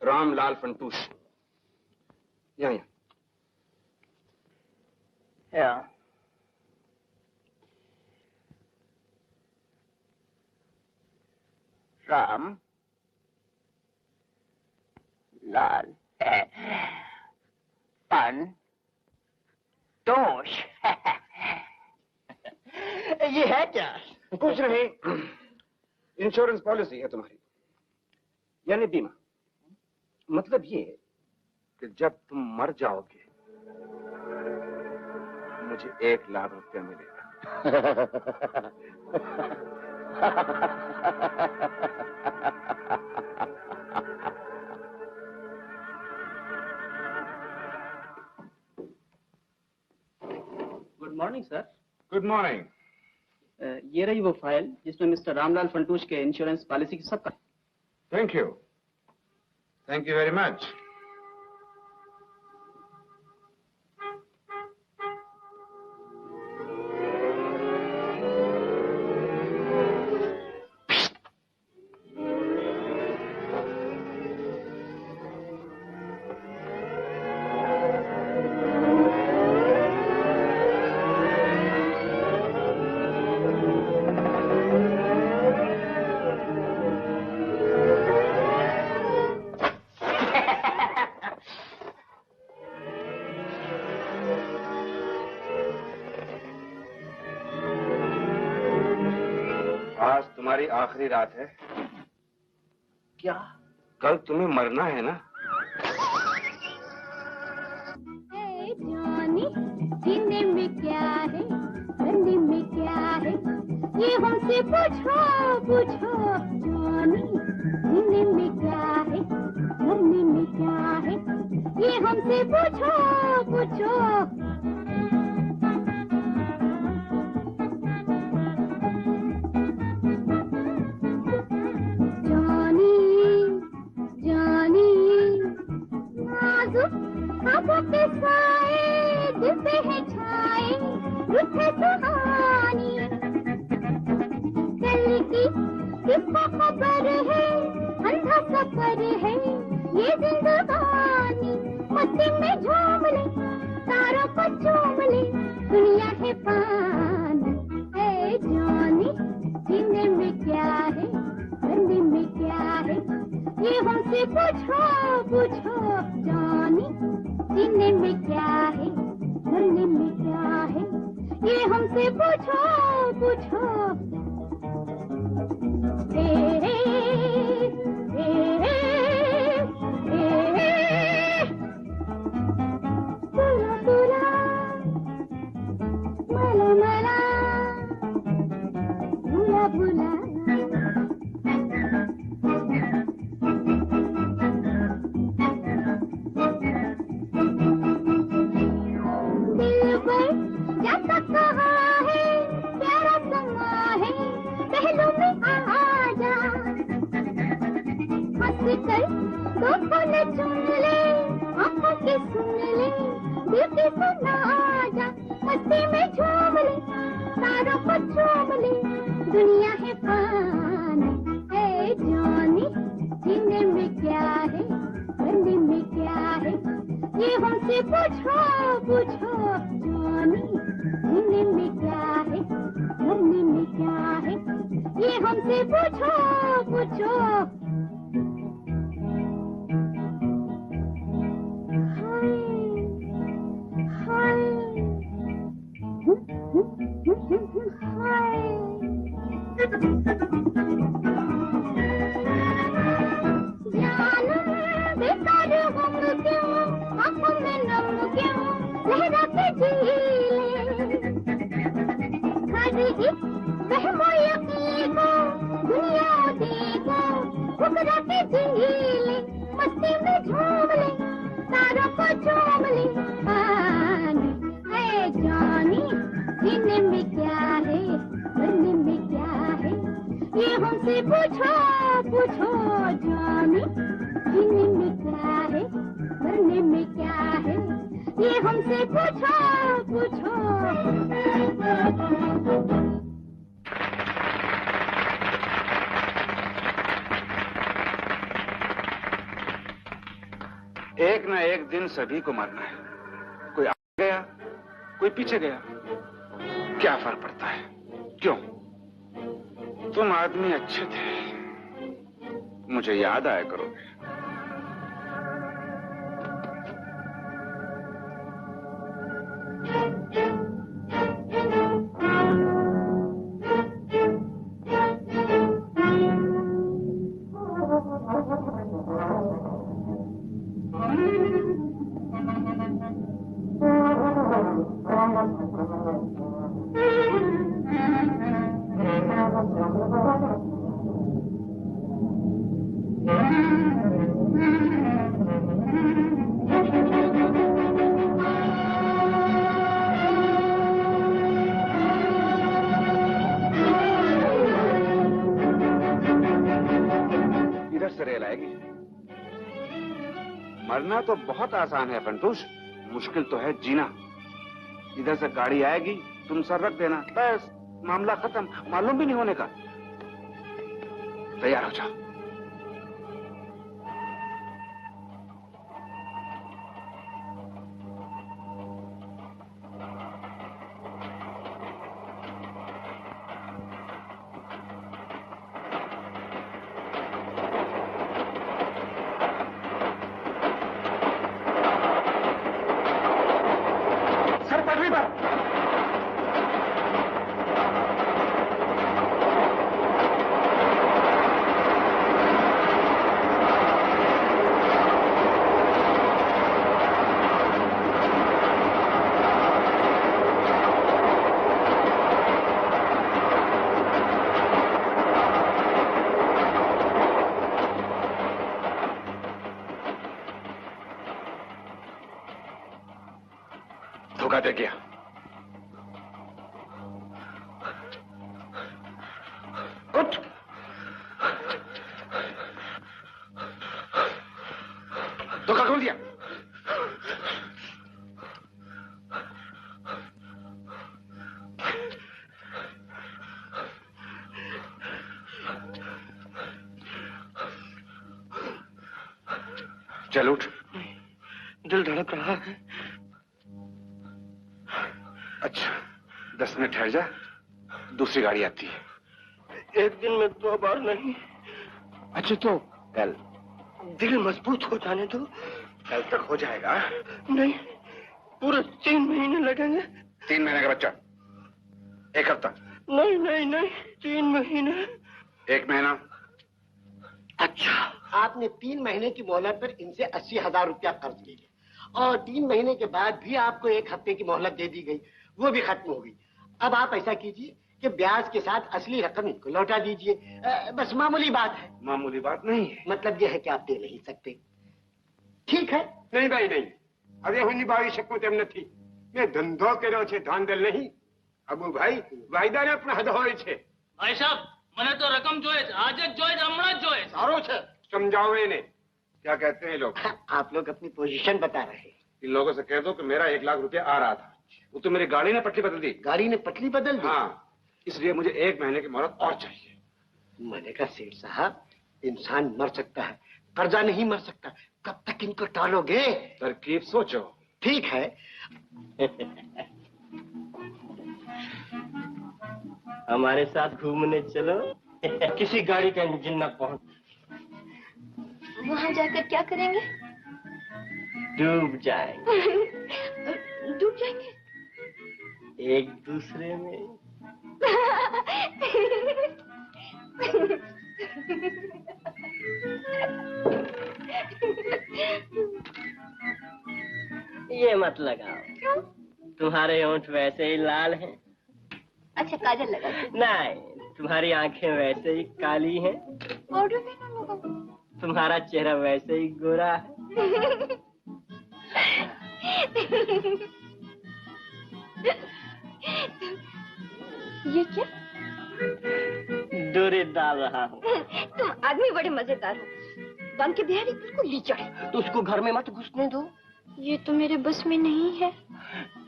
S5: रामलाल फंटूश। यहाँ यहाँ।
S2: राम लाल फंटूश। ये है क्या?
S5: कुछ नहीं, इंश्योरेंस पॉलिसी है तुम्हारी, यानी बीमा। मतलब ये कि जब तुम मर जाओगे मुझे 1 लाख रुपया मिलेगा।
S7: Good morning sir.
S5: Good morning.
S7: ये रही वो फाइल जिसमें मिस्टर रामलाल फंटूश के इंश्योरेंस पॉलिसी की सब।
S5: Thank you very much. तुम्हारी आखिरी रात है।
S2: क्या?
S5: कल तुम्हें मरना है ना?
S4: जानी जीने में क्या है, मरने में क्या है, ये हमसे पूछो पूछो। जानी जीने में क्या है, मरने में क्या है, ये हमसे पूछो पूछो। ख्वाबों के साए दिल पे है छाए, रुठे सुहानी। कल की किसको खबर है, अंधा सफर है ये जिंदगानी। मस्ती में झूम ले, तारों को चूम ले, दुनिया है पानी। ऐ जानी जीने में क्या है, मरने में क्या है, ये हमसे पूछो पूछो। जानी जीने में क्या है, मरने में क्या है, ये हमसे पूछो पूछो। बुला बुला मला मला बुला बुला। जैसा कहा है प्यारा समा है, पहलू में आ जा। हंस कर दो पल चुन ले, आंखों की सुन ले, दिल की सुना जा। मस्ती में झूम ले, तारों को चूम ले, दुनिया है पानी। ऐ जानी जीने में क्या है, मरने में क्या है, ये हमसे पूछो पूछो। जानी जीने में क्या है, मरने में ये हमसे पूछो पूछो। हाय हाय जानम बेकार गम क्यों, आंखों में नम क्यों, लहरा के झीले हर एक वहमो यकीन को दुनिया देखो, ठुकरा के झीले मस्ती में झूम ले, तारों को झूम ले। पानी है जानी, जीने में क्या है, मरने में क्या है, ये हमसे पूछो पूछो जानी। जीने में क्या है, मरने में क्या है, ये हमसे पूछो पूछो।
S5: एक न एक दिन सभी को मरना है। कोई आगे गया, कोई पीछे गया, क्या फर्क पड़ता है? क्यों? तुम आदमी अच्छे थे, मुझे याद आया करोगे। मरना तो बहुत आसान है फंटूश, मुश्किल तो है जीना। इधर से गाड़ी आएगी, तुम सर रख देना, बस मामला खत्म, मालूम भी नहीं होने का। तैयार हो जाओ। धोखा दे गया। उठ। धोखा खोल दिया। चल उठ।
S2: दिल धड़क रहा है।
S5: अच्छा 10 मिनट ठहर जा, दूसरी गाड़ी आती है।
S2: एक दिन में 2 बार नहीं।
S5: अच्छा तो कल?
S2: दिल मजबूत हो जाने दो।
S5: कल तक हो जाएगा?
S2: नहीं, पूरे 3 महीने लगेंगे।
S5: 3 महीने का बच्चा? 1 हफ्ता?
S2: नहीं नहीं नहीं, 3 महीने।
S5: 1 महीना?
S8: अच्छा, आपने 3 महीने की मोहलत पर इनसे 80,000 रुपया कर्ज ले लिया और 3 महीने के बाद भी आपको 1 हफ्ते की मोहलत दे दी गई, वो भी खत्म हो गई। अब आप ऐसा कीजिए कि ब्याज के साथ असली रकम इनको लौटा दीजिए। बस मामूली बात है।
S5: मामूली बात नहीं है।
S8: मतलब यह है कि आप दे नहीं सकते। ठीक है?
S9: नहीं भाई नहीं, अरे હું નિભાવી શકું તેમ નથી। મેં ધંધો કર્યો છે, ધાંધલ નહીં। અબુ ભાઈ વાયદાને પણ હદ હોય છે।
S10: ભાઈ સાહેબ, મને તો રકમ જોઈએ છે, આજે જ જોઈએ છે, હમણાં જ જોઈએ છે।
S8: સારો છે,
S9: समझाओ इन्हें। क्या कहते हैं लोग?
S8: आप लोग अपनी पोजीशन बता रहे हैं।
S5: इन लोगों से कह दो कि मेरा 1 लाख रुपया आ रहा था, वो तो मेरी गाड़ी ने पटरी बदल दी।
S8: गाड़ी ने पटरी बदल दी?
S5: हाँ, इसलिए मुझे 1 महीने की मोहलत और चाहिए।
S8: मैंने कहा सेठ साहब, इंसान मर सकता है, कर्जा नहीं मर सकता। कब तक इनको टालोगे?
S5: तरकीब सोचो।
S8: ठीक है।
S2: हमारे साथ घूमने चलो।
S8: किसी गाड़ी का इंजन न पहुंच।
S6: वहाँ जाकर क्या करेंगे?
S8: डूब जाएंगे।
S6: डूब जाएंगे?
S8: एक दूसरे में। ये मत लगाओ।
S6: क्यों?
S8: तुम्हारे होंठ वैसे ही लाल हैं।
S6: अच्छा काजल लगा।
S8: नहीं, तुम्हारी आंखें वैसे ही काली हैं।
S6: पाउडर भी ना लगा।
S8: तुम्हारा चेहरा वैसे ही गोरा है।
S6: ये क्या?
S8: डोरे डाल रहा हूँ।
S6: तुम आदमी बड़े मजेदार हो। बांके बिहारी बिल्कुल लीचड़ है।
S8: तो उसको घर में मत घुसने दो।
S6: ये तो मेरे बस में नहीं है।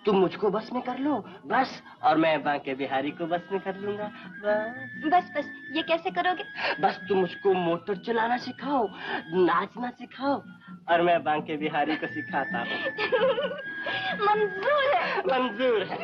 S8: तुम मुझको बस में कर लो बस, और मैं बांके बिहारी को बस में कर लूंगा बस।
S6: बस ये कैसे करोगे?
S8: बस तुम मुझको मोटर चलाना सिखाओ, नाचना सिखाओ, और मैं बांके बिहारी को सिखाता हूँ।
S6: मंजूर है।
S8: मंजूर है।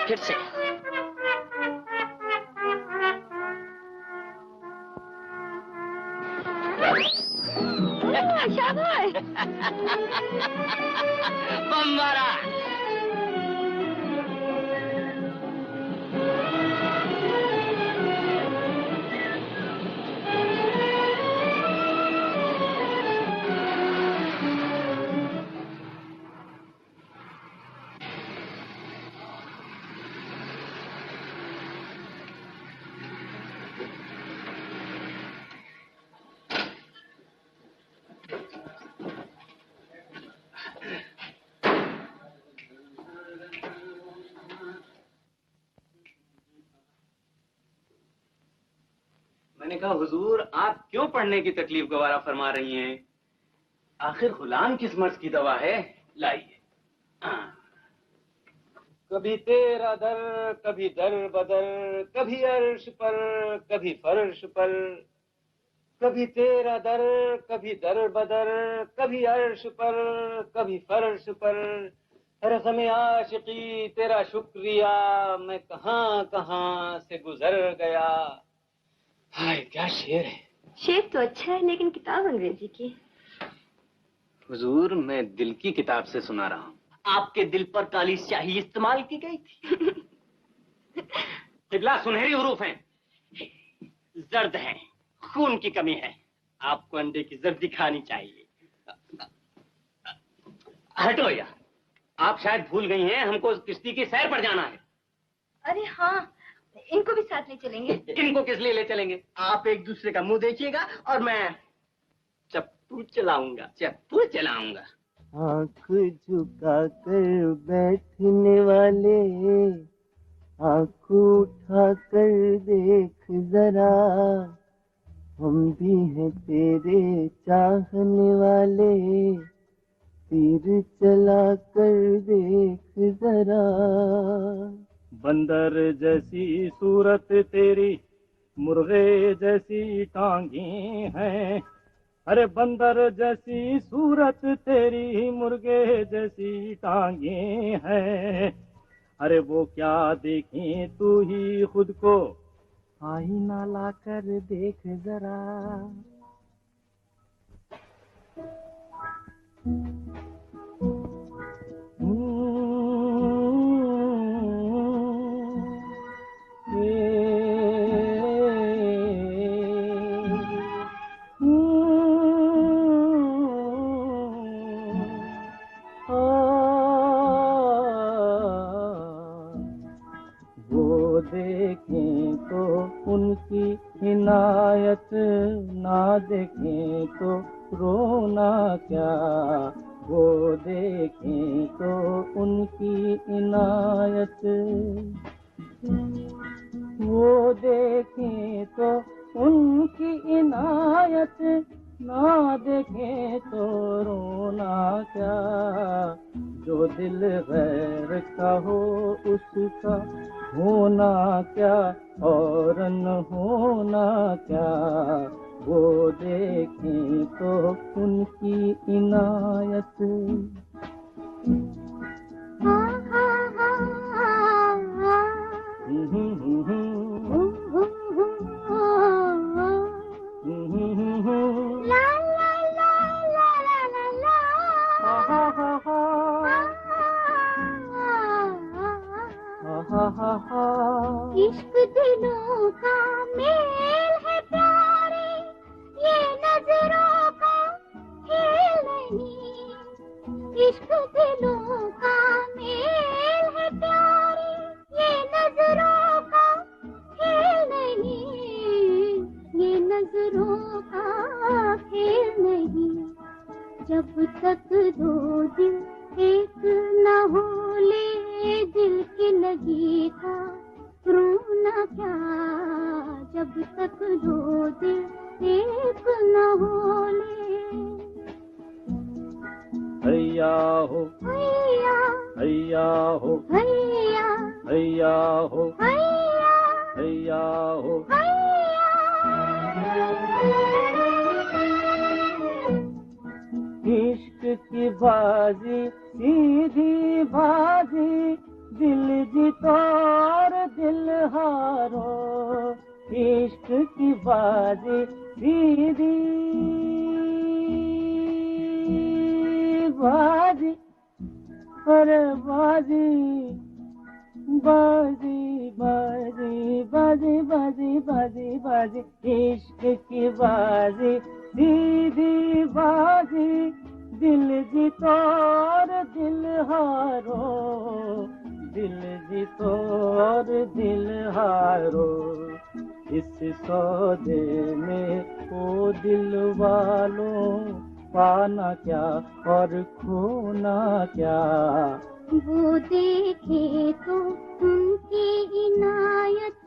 S8: फिर से।
S6: शाबाश।
S8: बम्बारा।
S1: मैंने कहा हुजूर आप क्यों पढ़ने की तकलीफ गवारा फरमा रही हैं? आखिर गुलाम किस मर्ज की दवा है? लाइए। कभी तेरा दर कभी दर बदर, कभी अर्श पर कभी फर्श पर, कभी तेरा दर कभी दर बदर, कभी अर्श पर कभी फर्श पर, रस्म आशिकी तेरा शुक्रिया मैं कहां कहां से गुजर गया। हाय क्या शेर है।
S6: शेर तो अच्छा है लेकिन किताब अंग्रेजी की।
S1: हुजूर मैं दिल की किताब से सुना रहा हूँ।
S8: आपके दिल पर काली स्याही इस्तेमाल की गई थी।
S1: किबला सुनहरी हरूफ हैं।
S8: जर्द हैं, खून की कमी है, आपको अंडे की जर्दी खानी चाहिए।
S1: हटो यार, आप शायद भूल गई हैं हमको किश्ती की सैर पर जाना है।
S6: अरे हाँ, इनको भी साथ ले चलेंगे।
S1: इनको किस लिए ले चलेंगे?
S8: आप एक दूसरे का मुंह देखिएगा और मैं चप्पू चलाऊंगा।
S1: चप्पू चलाऊंगा।
S3: आँख झुका कर बैठने वाले, आँख उठा कर देख जरा, हम भी हैं तेरे चाहने वाले, तीर चला कर देख जरा। बंदर जैसी सूरत तेरी, मुर्गे जैसी टांगे हैं, अरे बंदर जैसी सूरत तेरी, मुर्गे जैसी टांगे हैं, अरे वो क्या देखें तू ही खुद को, आईना ला कर देख जरा। वो देखें तो उनकी इनायत, ना देखें तो रोना क्या, वो देखें तो उनकी इनायत, वो देखें तो उनकी इनायत, ना देखें तो रोना क्या, जो दिल गैर का हो उसका होना क्या और न होना क्या, वो देखें तो उनकी इनायत।
S4: इश्क दिलों का मेल है प्यारे, ये नजरों का खेल नहीं। इश्क दिलों का मेल है प्यारे, ये नजरों का खेल नहीं, ये नजरों का खेल नहीं। जब तक दो दिल एक न हो ले दिल की लगी था रोना क्या, जब तक दो दिल एक न हो ले।
S3: हैया हो
S4: हैया
S3: हैया हो
S4: हैया
S3: हैया हो
S4: हैया
S3: हैया हो। इश्क की बाजी सीधी बाजी, दिल जीतो और दिल हारो। इश्क की बाजी सीधी बाजी, अरे बाजी बाजी बाजी बाजी बाजी बाजी बाजी, इश्क की बाजी सीधी बाजी, दिल जीतो और दिल हारो। दिल जीतो और दिल हारो, इस सौदे में ओ दिल वालों पाना क्या और खोना क्या,
S4: वो देखे तो उनकी इनायत,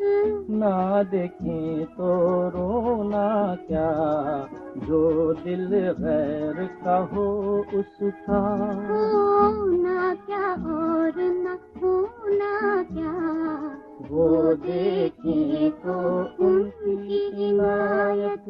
S3: ना देखें तो रोना क्या, जो दिल गैर का हो उसका
S4: होना क्या और न होना क्या,
S3: वो देखे तो उनकी इनायत।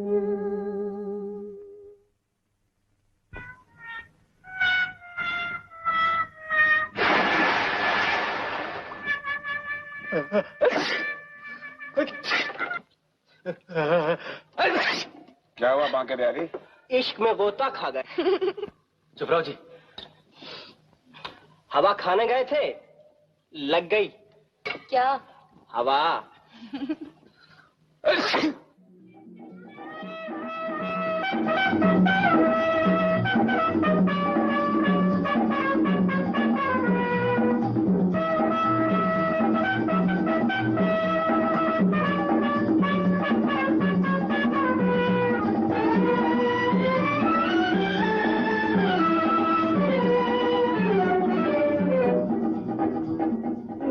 S5: क्या हुआ बांके बिहारी?
S8: इश्क में गोता खा गए।
S7: चुप रहो जी।
S8: हवा खाने गए थे, लग गई।
S6: क्या?
S8: हवा।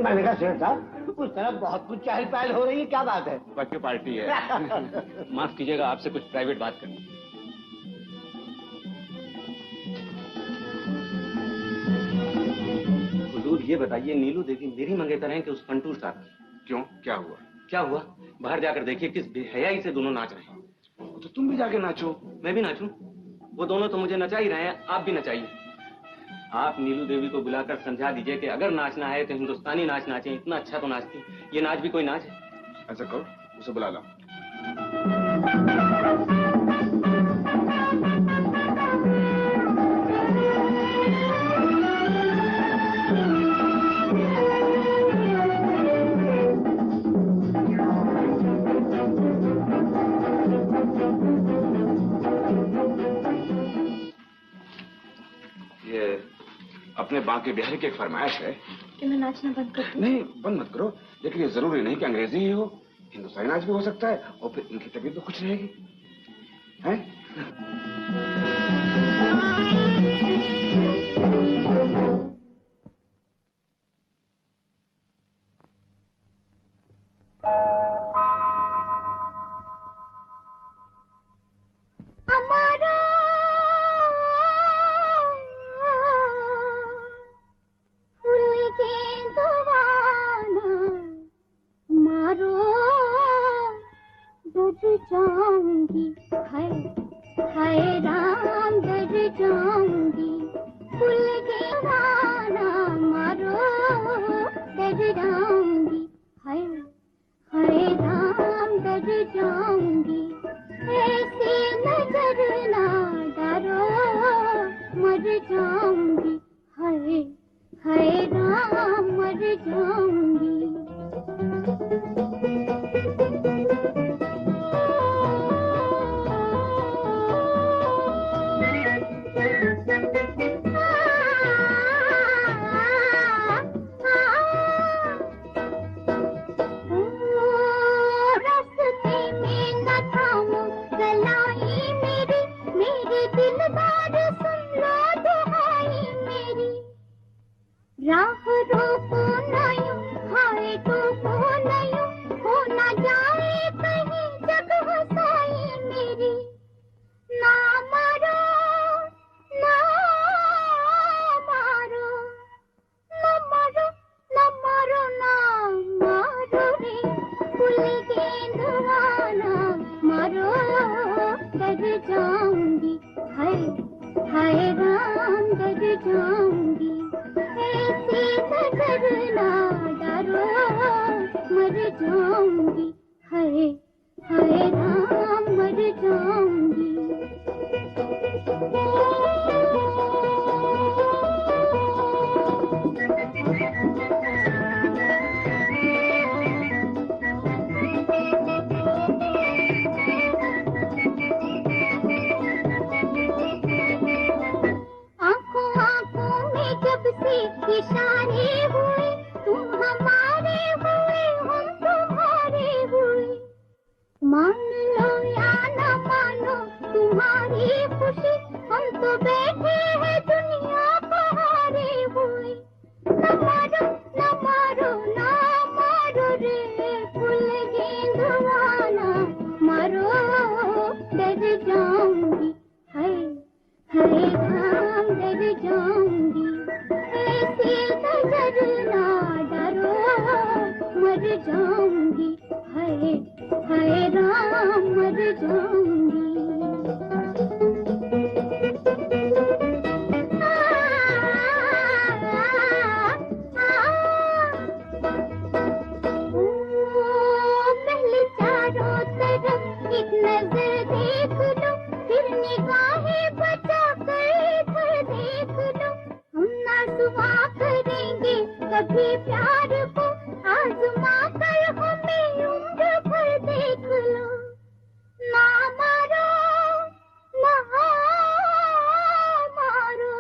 S8: मैंने कहा सेठ साहब उस तरफ बहुत कुछ चहल पहल हो रही है, क्या बात है?
S5: बच्चे पार्टी है।
S7: माफ कीजिएगा, आपसे कुछ प्राइवेट बात करनी। हुजूर ये बताइए, नीलू देवी मेरी मंगेतर हैं कि उस फंटूर साहब?
S5: क्यों, क्या हुआ?
S7: क्या हुआ? बाहर जाकर देखिए किस बेहयाई से दोनों नाच रहे हैं।
S5: तो तुम भी जाके नाचो।
S7: मैं भी नाचूं? वो दोनों तो मुझे नचा ही रहे हैं, आप भी नचाइए। आप नीलू देवी को बुलाकर समझा दीजिए कि अगर नाचना है तो हिंदुस्तानी नाच नाचें, इतना अच्छा तो नाचती। ये नाच भी कोई नाच है?
S5: ऐसा करो, उसे बुला लो। अपने बांके बिहारी की एक फरमाइश है
S6: कि मैं नाचना बंद कर दूं?
S5: नहीं, बंद मत करो, लेकिन ये जरूरी नहीं कि अंग्रेजी ही हो, हिंदुस्तानी नाच भी हो सकता है और फिर इनकी तबीयत तो खुश रहेगी, हैं?
S4: हाय राम मर जाऊंगी। राह रोको नयो हाय टोको नयो हो ना जाए कहीं जग हसाई मेरी। ना मारो ना मारो ना मारो ना मारो ना मारो रे फूल गेंदवाना मारो डर जाऊंगी। हाय हाय राम डर जाऊंगी। ऐसे डरना डरो मर जाऊंगी। हाय हाय राम मर जाऊंगी। इशारे हुए तुम हमारे हुए हम तुम्हारे हुए। मान लो या न मानो तुम्हारी खुशी हम तो बैठे हैं दुनिया को हारे हुए। न मारो न मारो न मारो रे फूल गेंदवाना मारो डर जाऊंगी। हाय हाय राम डर जाऊंगी। ऐसे डरना डरो मर जाऊंगी। हाय हाय राम मर जाऊंगी। पहले चारों तरफ एक नजर देख लो फिर निगाहें बचा कर इधर देख लो। हम ना सुहा करेंगे कभी प्यार को आजमा कर हमें उम्र भर देख लो। ना मारो ना मारो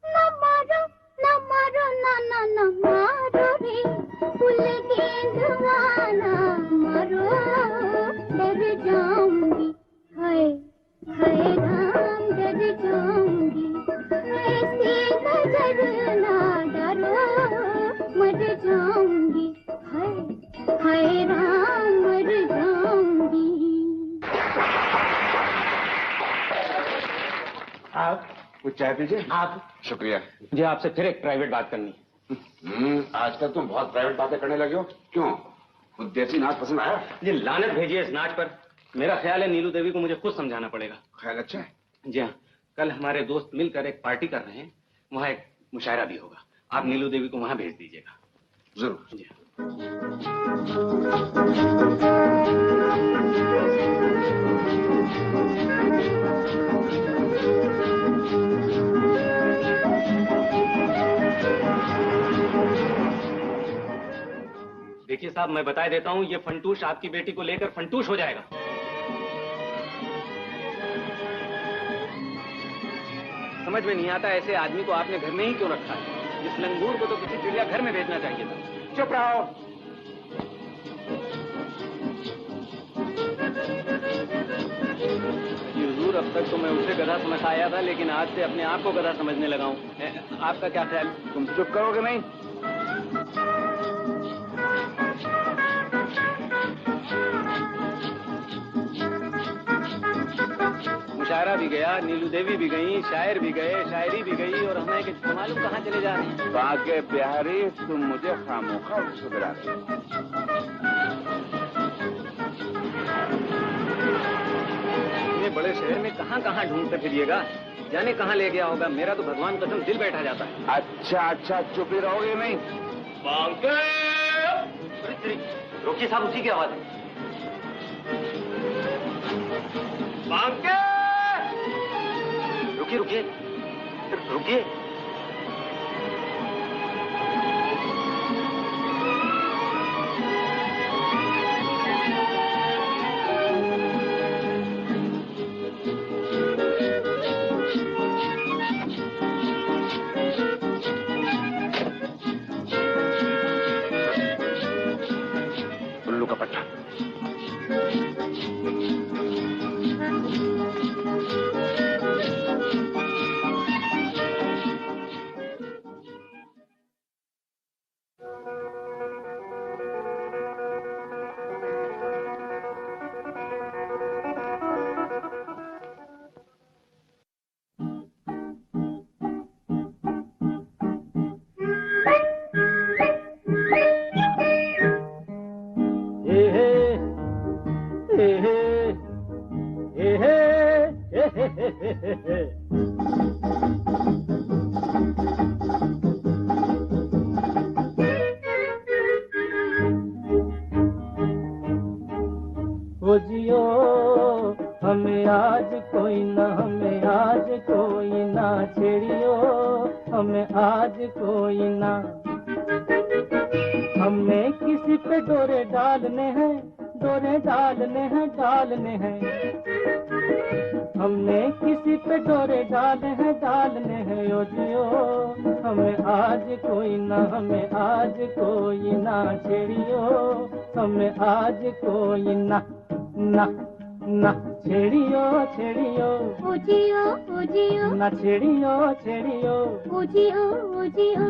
S4: ना मारो ना मारो ना ना ना मारो रे फूल गेंदवाना मारो डर जाऊंगी। हाय हाय राम डर जाऊंगी। ऐसे डरना डरो मर जाऊंगी। हाय हाय राम मर जाऊंगी।
S5: आप कुछ चाय पीजिए।
S8: आप
S5: शुक्रिया। मुझे आपसे फिर एक प्राइवेट बात करनी है। आजकल तुम बहुत प्राइवेट बातें करने लगे हो। क्यों? कुछ देसी नाच पसंद आया? जी लानत भेजिए इस नाच पर। मेरा ख्याल है नीलू देवी को मुझे खुद समझाना पड़ेगा। ख्याल अच्छा है? जी हाँ, कल हमारे दोस्त मिलकर एक पार्टी कर रहे हैं, वहाँ एक मुशायरा भी होगा। आप नीलू देवी को वहाँ भेज दीजिएगा। जरूर। जी देखिए साहब, मैं बता देता हूँ, ये फंटूश आपकी बेटी को लेकर फंटूश हो जाएगा। समझ में नहीं आता ऐसे आदमी को आपने घर में ही क्यों रखा है। इस लंगूर को तो किसी चिड़ियाघर में भेजना चाहिए था। चुप रहो। हुजूर, अब तक तो मैं उसे गधा समझ आया था, लेकिन आज से अपने आप को गधा समझने लगा हूँ। आपका क्या ख्याल? तुम चुप करोगे नहीं? मुशायरा भी गया, नीलू देवी भी गई, शायर भी गए, शायरी भी गई, और हमें कि मालूम कहाँ चले जा रहे हैं। बाके प्यारी, तुम मुझे खामोखा सुधरा। इतने बड़े शहर में कहाँ कहाँ ढूंढते फिरिएगा, जाने कहाँ ले गया होगा। मेरा तो भगवान कसम दिल बैठा जाता है। अच्छा अच्छा, चुप ही रहोगे नहीं? बांके रोकी साहब, उसी की आवाज है। बांके रुकिए रुकिए रुकिए।
S3: आज कोई ना, हमें आज कोई ना छेड़ियो, हमें आज कोई ना। हमने किसी पे डोरे डालने हैं, डोरे डालने हैं, डालने हैं। हमने किसी पे डोरे डाले हैं, डालने हैं ओ जियो। हमें आज कोई ना, हमें आज कोई ना छेड़ियो, हमें आज कोई ना, ना ना छेड़ियो, छेड़ियो
S4: ओ जियो, ओ जियो,
S3: ना छेड़ियो, छेड़ियो
S4: ओ जियो, ओ जियो।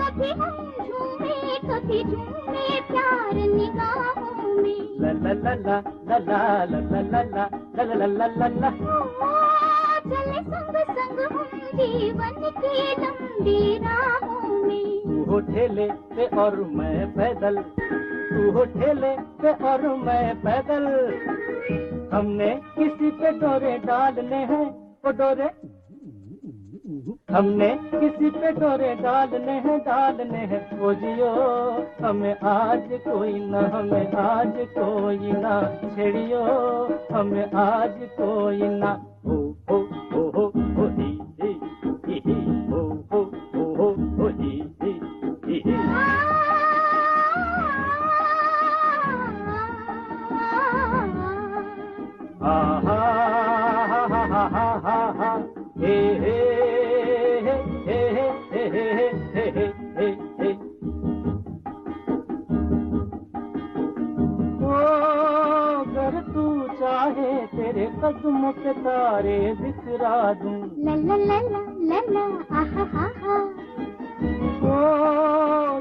S4: कभी हम झूमे, कभी झूमे प्यार निगाहों में।
S3: ला ला ला ला ला ला ला ला ला ला ला ला ला ला।
S4: चले संग संग हम जीवन की लंबी राहों में।
S3: तू हो ठेले पे और मैं पैदल, तू हो ठेले पे और मैं पैदल। हमने किसी पे डोरे डालने हैं, वो डोरे हमने किसी पे डोरे डालने हैं, डालने हैं ओ जियो। हमें आज कोई ना, हमें आज कोई ना छेड़ियो, हमें आज कोई ना। हो हो हो हो हो ही ही हो हो हो हो हो ही ही। हा हा हा हा हा हा हा हा हे हे हे हे हे हे हे हे हे। ओ अगर तू चाहे तेरे कदमों के तारे बिखरा दूं।
S4: ला ला ला ला ला ला आहा हा हा।
S3: ओ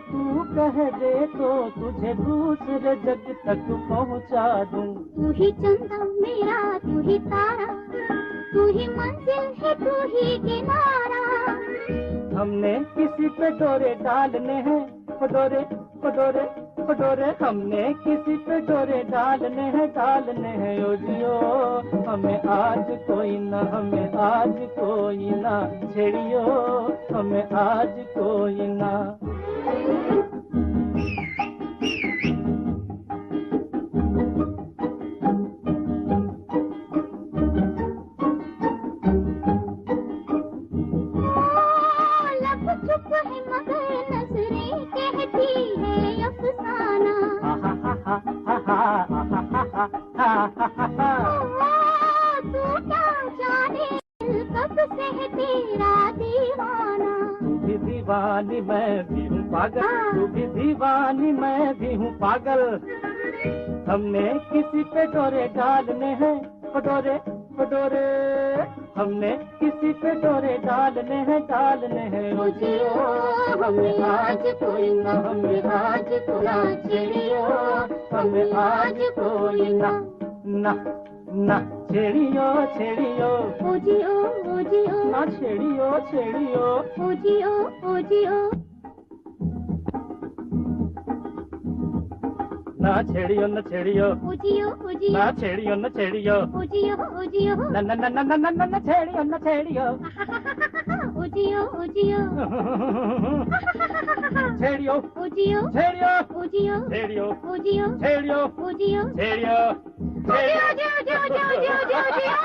S3: तू कह दे तो तुझे दूसरे जग तक पहुंचा दूं।
S4: तू ही चंदा मेरा, तू ही तारा, तू ही मंजिल है, तू ही किनारा।
S3: हमने किसी पे डोरे डालने हैं, डोरे डोरे डोरे। हमने किसी पे डोरे डालने हैं, डालने हैं ओ जियो। हमें आज कोई ना, हमें आज कोई ना छेड़ियो, हमें आज कोई ना।
S4: चुप है मगर नजरें कहती है अफसाना। तू क्या जाने कब से है तेरा दीवाना।
S3: तू भी दीवानी मैं भी हूँ पागल, तू भी दीवानी मैं भी हूँ पागल। हमने किसी पे डोरे डालने हैं, डोरे डोरे। हमने किसी पे डोरे डालने हैं, डालने हैं ओ जियो। हमें आज कोई ना, हमें आज कोई ना छेड़ियो, हमें आज कोई ना, ना ना छेड़ियो, छेड़ियो
S4: ओ जियो, ओ जियो,
S3: ना छेड़ियो, छेड़ियो
S4: ओ जियो, ओ जियो।
S3: ना छेड़ियो, न छेड़ियो
S4: ओ जियो, ओ जियो,
S3: ना छेड़ियो, न छेड़ियो
S4: ओ जियो, ओ जियो,
S3: न न न न न न छेड़ियो, न छेड़ियो
S4: ओ जियो, ओ जियो,
S3: छेड़ियो,
S4: ओ जियो,
S3: छेड़ियो,
S4: ओ जियो,
S3: छेड़ियो,
S4: ओ जियो,
S3: छेड़ियो,
S4: ओ जियो,
S3: छेड़ियो,
S4: जियो, जियो, जियो, जियो, जियो, जियो।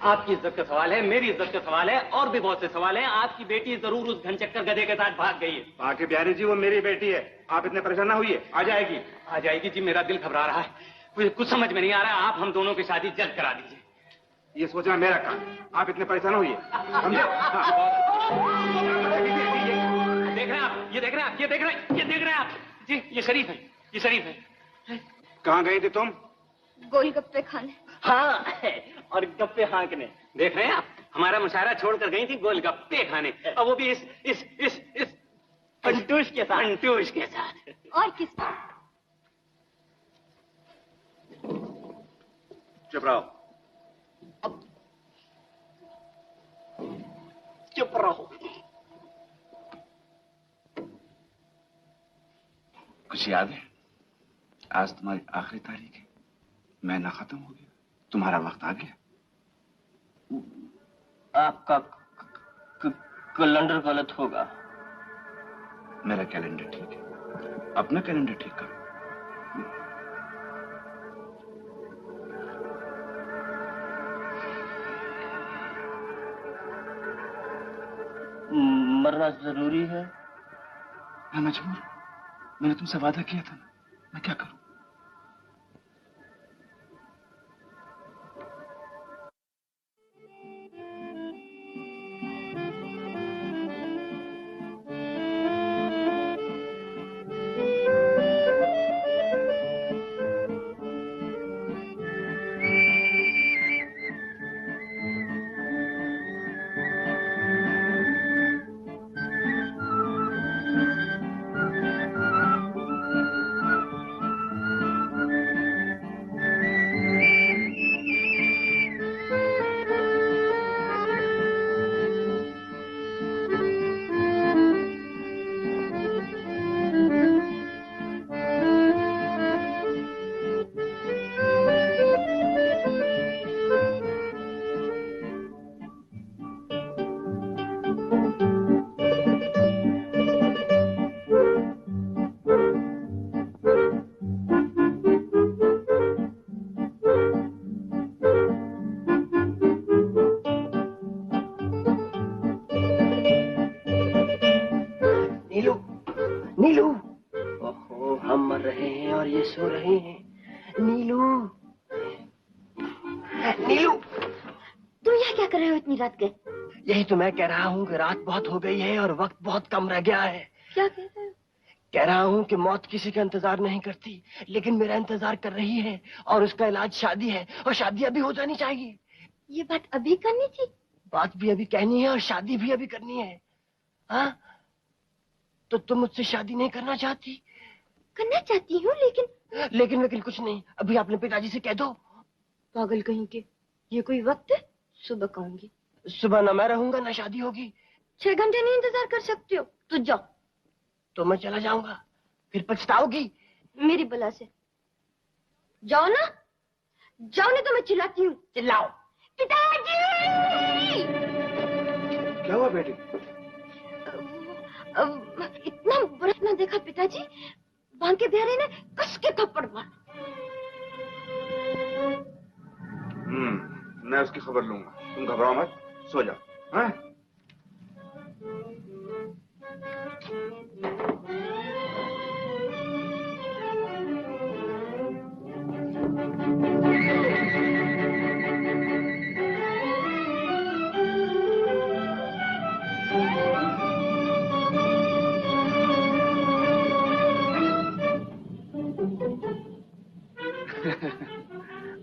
S7: आपकी इज्जत का सवाल है, मेरी इज्जत का सवाल है, और भी बहुत से सवाल हैं। आपकी बेटी जरूर उस घनचक्कर गधे के साथ भाग गई है।
S5: बाकी बिहारी जी वो मेरी बेटी है, आप इतने परेशान ना होइए, आ जाएगी।
S7: आ जाएगी जी, मेरा दिल घबरा रहा है, मुझे कुछ समझ में नहीं आ रहा है। आप हम दोनों की शादी जल्द करा दीजिए।
S5: ये सोचना मेरा काम, आप इतने परेशान होइए, समझे?
S7: देख रहे हैं आप, ये देख रहे हैं आप, ये देख रहे हैं, ये देख रहे हैं आप जी, ये शरीफ है, ये शरीफ है।
S5: कहाँ गई थी तुम?
S6: गोलगप्पे खाने।
S7: हाँ, और गप्पे हाँकने। देख रहे हैं आप, हमारा मुशायरा छोड़कर गई थी गोलगप्पे खाने, और वो भी इस पंटूश के साथ। पंटूश के साथ।
S6: और किस बात?
S5: चुप रहो,
S8: चुप रहो।
S5: कुछ याद है? आज तुम्हारी आखिरी तारीख है, महीना खत्म हो गया, तुम्हारा वक्त आ गया।
S2: आपका कैलेंडर गलत होगा।
S5: मेरा कैलेंडर ठीक है, अपना कैलेंडर ठीक करो।
S2: मरना जरूरी है?
S5: मैं मजबूर हूं, मैंने तुमसे वादा किया था ना, मैं क्या करूं?
S8: यही तो मैं कह रहा हूँ कि रात बहुत हो गई है और वक्त बहुत कम रह गया है।
S6: क्या कह रहे हो?
S8: कह रहा हूँ कि मौत किसी का इंतजार नहीं करती, लेकिन मेरा इंतजार कर रही है और उसका इलाज शादी है और शादी अभी हो जानी चाहिए।
S6: ये बात अभी करनी थी?
S8: बात भी अभी कहनी है और शादी भी अभी करनी है। हाँ, तो तुम मुझसे शादी नहीं करना चाहती?
S6: करना चाहती हूँ,
S8: लेकिन कुछ नहीं। अभी अपने पिताजी से कह दो।
S6: पागल कहीं के, ये कोई वक्त है? सुबह कहूंगी।
S8: सुबह ना मैं रहूंगा ना शादी होगी।
S6: 6 घंटे नहीं इंतजार कर सकते हो तो जाओ।
S8: तो मैं चला जाऊंगा, फिर पछताओगी।
S6: मेरी बला से जाओ ना, जाओ नहीं तो मैं चिल्लाती हूँ।
S8: चिल्लाओ।
S6: पिताजी!
S5: क्या हुआ बेटी?
S6: इतना बरस ना देखा पिताजी, बांके बिहारी ने कस के थप्पड़ मारा।
S5: मैं उसकी खबर लूंगा, तुम घबराओ मत, सो जाओ। हाँ?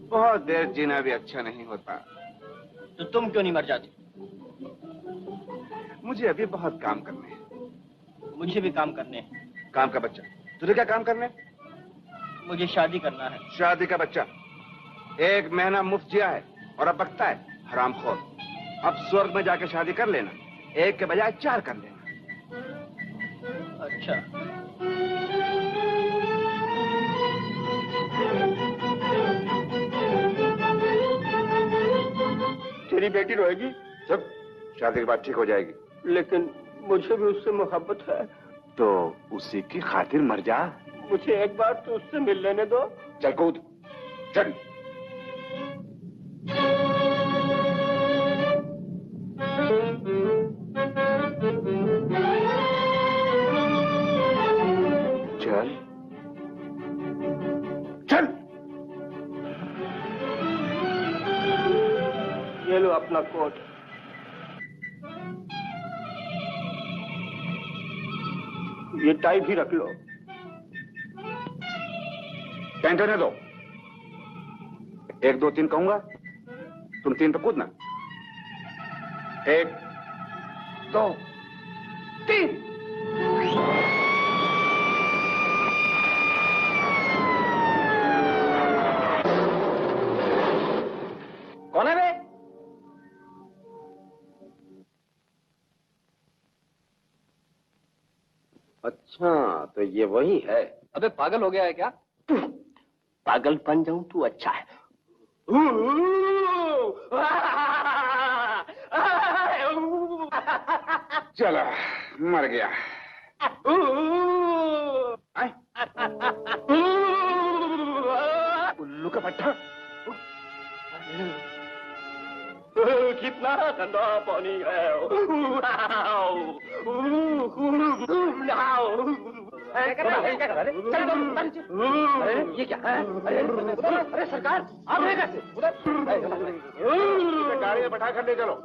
S5: बहुत देर जीना भी अच्छा नहीं होता।
S2: तो तुम क्यों नहीं मर जाती?
S5: मुझे अभी बहुत काम करने हैं।
S2: मुझे भी काम करने हैं।
S5: काम का बच्चा? तुझे क्या काम करने?
S2: मुझे शादी करना है।
S5: शादी का बच्चा? 1 महीना मुफ्त जिया है और अब बकता है, हरामखोर। अब स्वर्ग में जाके शादी कर लेना, 1 के बजाय 4 कर लेना।
S2: अच्छा।
S9: तेरी बेटी रोएगी?
S5: सब शादी के बाद ठीक हो जाएगी।
S9: लेकिन मुझे भी उससे मोहब्बत है।
S5: तो उसी की खातिर मर जा।
S9: मुझे एक बार तो उससे मिल लेने दो।
S5: चल कूद, चल। चल चल।
S9: ये लो अपना कोट। ये टाई भी रख लो।
S5: टेंट होने दो। 1 2 3 कहूंगा, तुम 3 पे कूदना। 1 2 3।
S2: कौन है बे?
S1: अच्छा, तो ये वही है।
S7: अबे पागल हो गया है क्या?
S8: पागल बन जाऊं तू अच्छा है।
S5: चलो, मर गया।
S8: उल्लू का पट्टा। कितना ठंडा पानी है।
S7: ये क्या है? अरे सरकार, आप हैं कैसे?
S5: गाड़ी में बैठा कर ले चलो।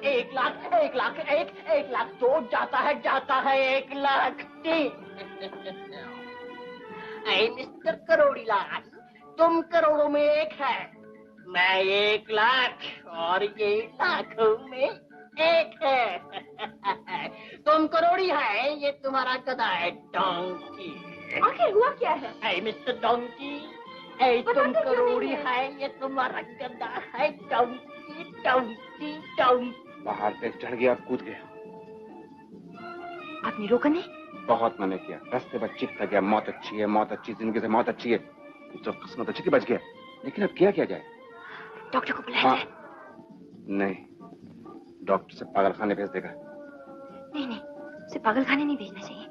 S8: एक लाख तो जाता है 1 लाख। मिस्टर करोड़ीलाल, तुम करोड़ों में एक है, मैं 1 लाख और ये लाखों में एक है। तुम करोड़ी है, ये तुम्हारा गधा है डोंकी।
S6: आखिर हुआ क्या है?
S8: मिस्टर डोंकी, तुम करोड़ी है, ये तुम्हारा गधा है डोंकी डोंकी डोंकी।
S5: बाहर पे चढ़ गया और कूद गया।
S6: आपने रोका नहीं?
S5: बहुत मैंने किया, रास्ते पर चीखता गया, मौत अच्छी है, मौत अच्छी, जिंदगी से मौत अच्छी है। तो किस्मत अच्छी कि बच गया, लेकिन अब किया जाए?
S6: डॉक्टर को बुलाया जाए?
S5: नहीं, डॉक्टर से पागलखाने भेज देगा।
S6: नहीं, उसे पागलखाने नहीं भेजना चाहिए।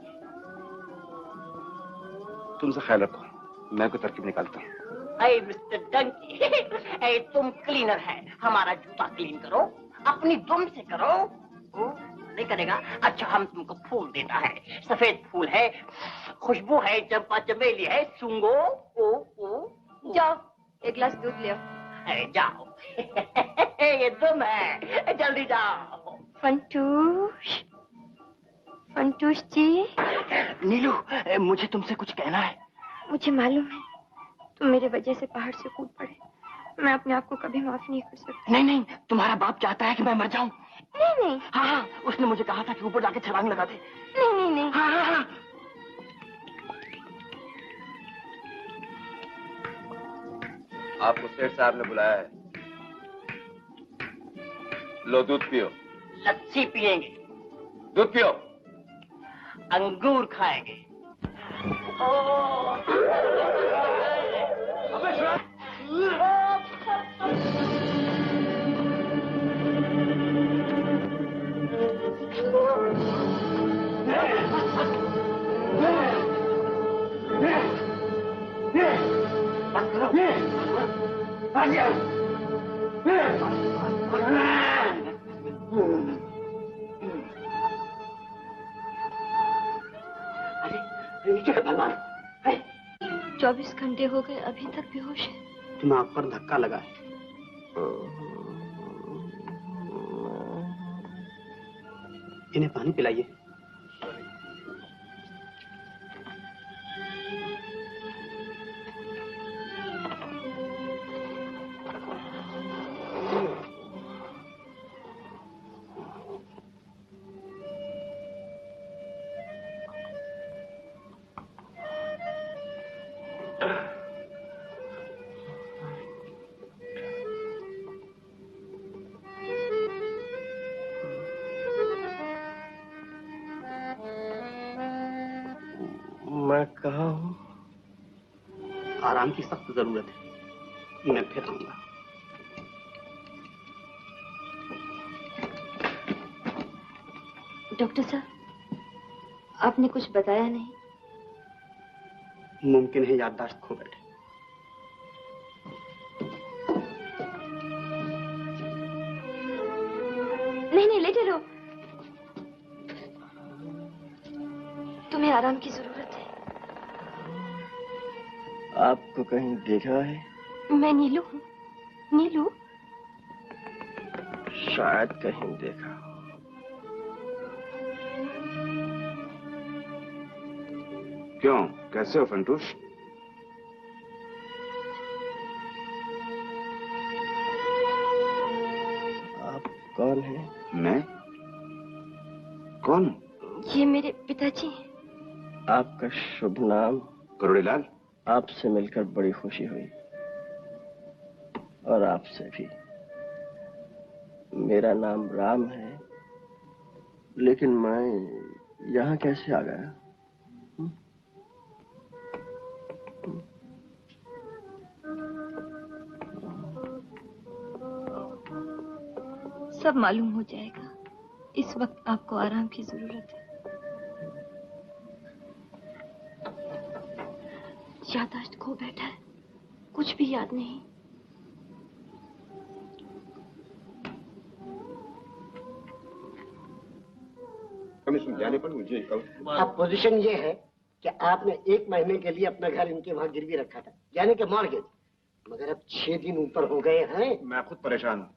S5: तुमसे ख्याल रखो, मैं कोई तरकीब निकालता हूँ।
S8: मिस्टर डंकी, तुम क्लीनर है, हमारा जूता क्लीन करो, अपनी दुम से करो। नहीं करेगा? अच्छा, हम तुमको फूल देता है, सफेद फूल है, खुशबू है, चंपा चमेली है, सूंघो।
S6: जाओ, 1 गिलास दूध ले आओ।
S8: जाओ। ये दुम है, जल्दी जाओ।
S6: फंटूश जी।
S8: नीलू, मुझे तुमसे कुछ कहना है।
S6: मुझे मालूम है, तुम मेरे वजह से पहाड़ से कूद पड़े। मैं अपने आप को कभी माफ नहीं कर सकती।
S8: नहीं, तुम्हारा बाप चाहता है कि मैं मर जाऊं।
S6: नहीं।
S8: हाँ, उसने मुझे कहा था कि ऊपर जाके छलांग लगा दे।
S6: नहीं।
S8: हाँ।
S1: आपको सेठ साहब ने बुलाया है। लो दूध पियो।
S8: लस्सी पियेंगे।
S1: दूध पियो।
S8: अंगूर खाएंगे। भगवान,
S6: 24 घंटे हो गए, अभी तक बेहोश है।
S8: दिमाग पर धक्का लगा है। इन्हें पानी पिलाइए। मैं कहाँ हूँ? आराम की सख्त जरूरत है, मैं फिर आऊंगा।
S6: डॉक्टर साहब, आपने कुछ बताया नहीं।
S8: मुमकिन है याददाश्त खो बैठे।
S6: नहीं, लेटे रहो। तुम्हें आराम की जरूरत है।
S8: आपको कहीं देखा है?
S6: मैं नीलू हूँ। नीलू?
S8: शायद कहीं देखा।
S5: क्यों, कैसे हो फंटूश?
S8: आप कौन है?
S5: मैं? कौन?
S6: ये मेरे पिताजी।
S11: आपका शुभ नाम?
S12: करोड़ीलाल।
S11: आपसे मिलकर बड़ी खुशी हुई, और आपसे भी। मेरा नाम राम है, लेकिन मैं यहाँ कैसे आ गया?
S6: सब मालूम हो जाएगा। इस वक्त आपको आराम की जरूरत है। याददाश्त खो बैठा है, कुछ भी याद नहीं।
S12: समझाने पर मुझे
S8: अब पोजीशन ये है कि आपने 1 महीने के लिए अपना घर इनके वहाँ गिरवी रखा था, यानी कि मॉर्गेज, मगर अब 6 दिन ऊपर हो गए हैं।
S12: मैं खुद परेशान हूँ।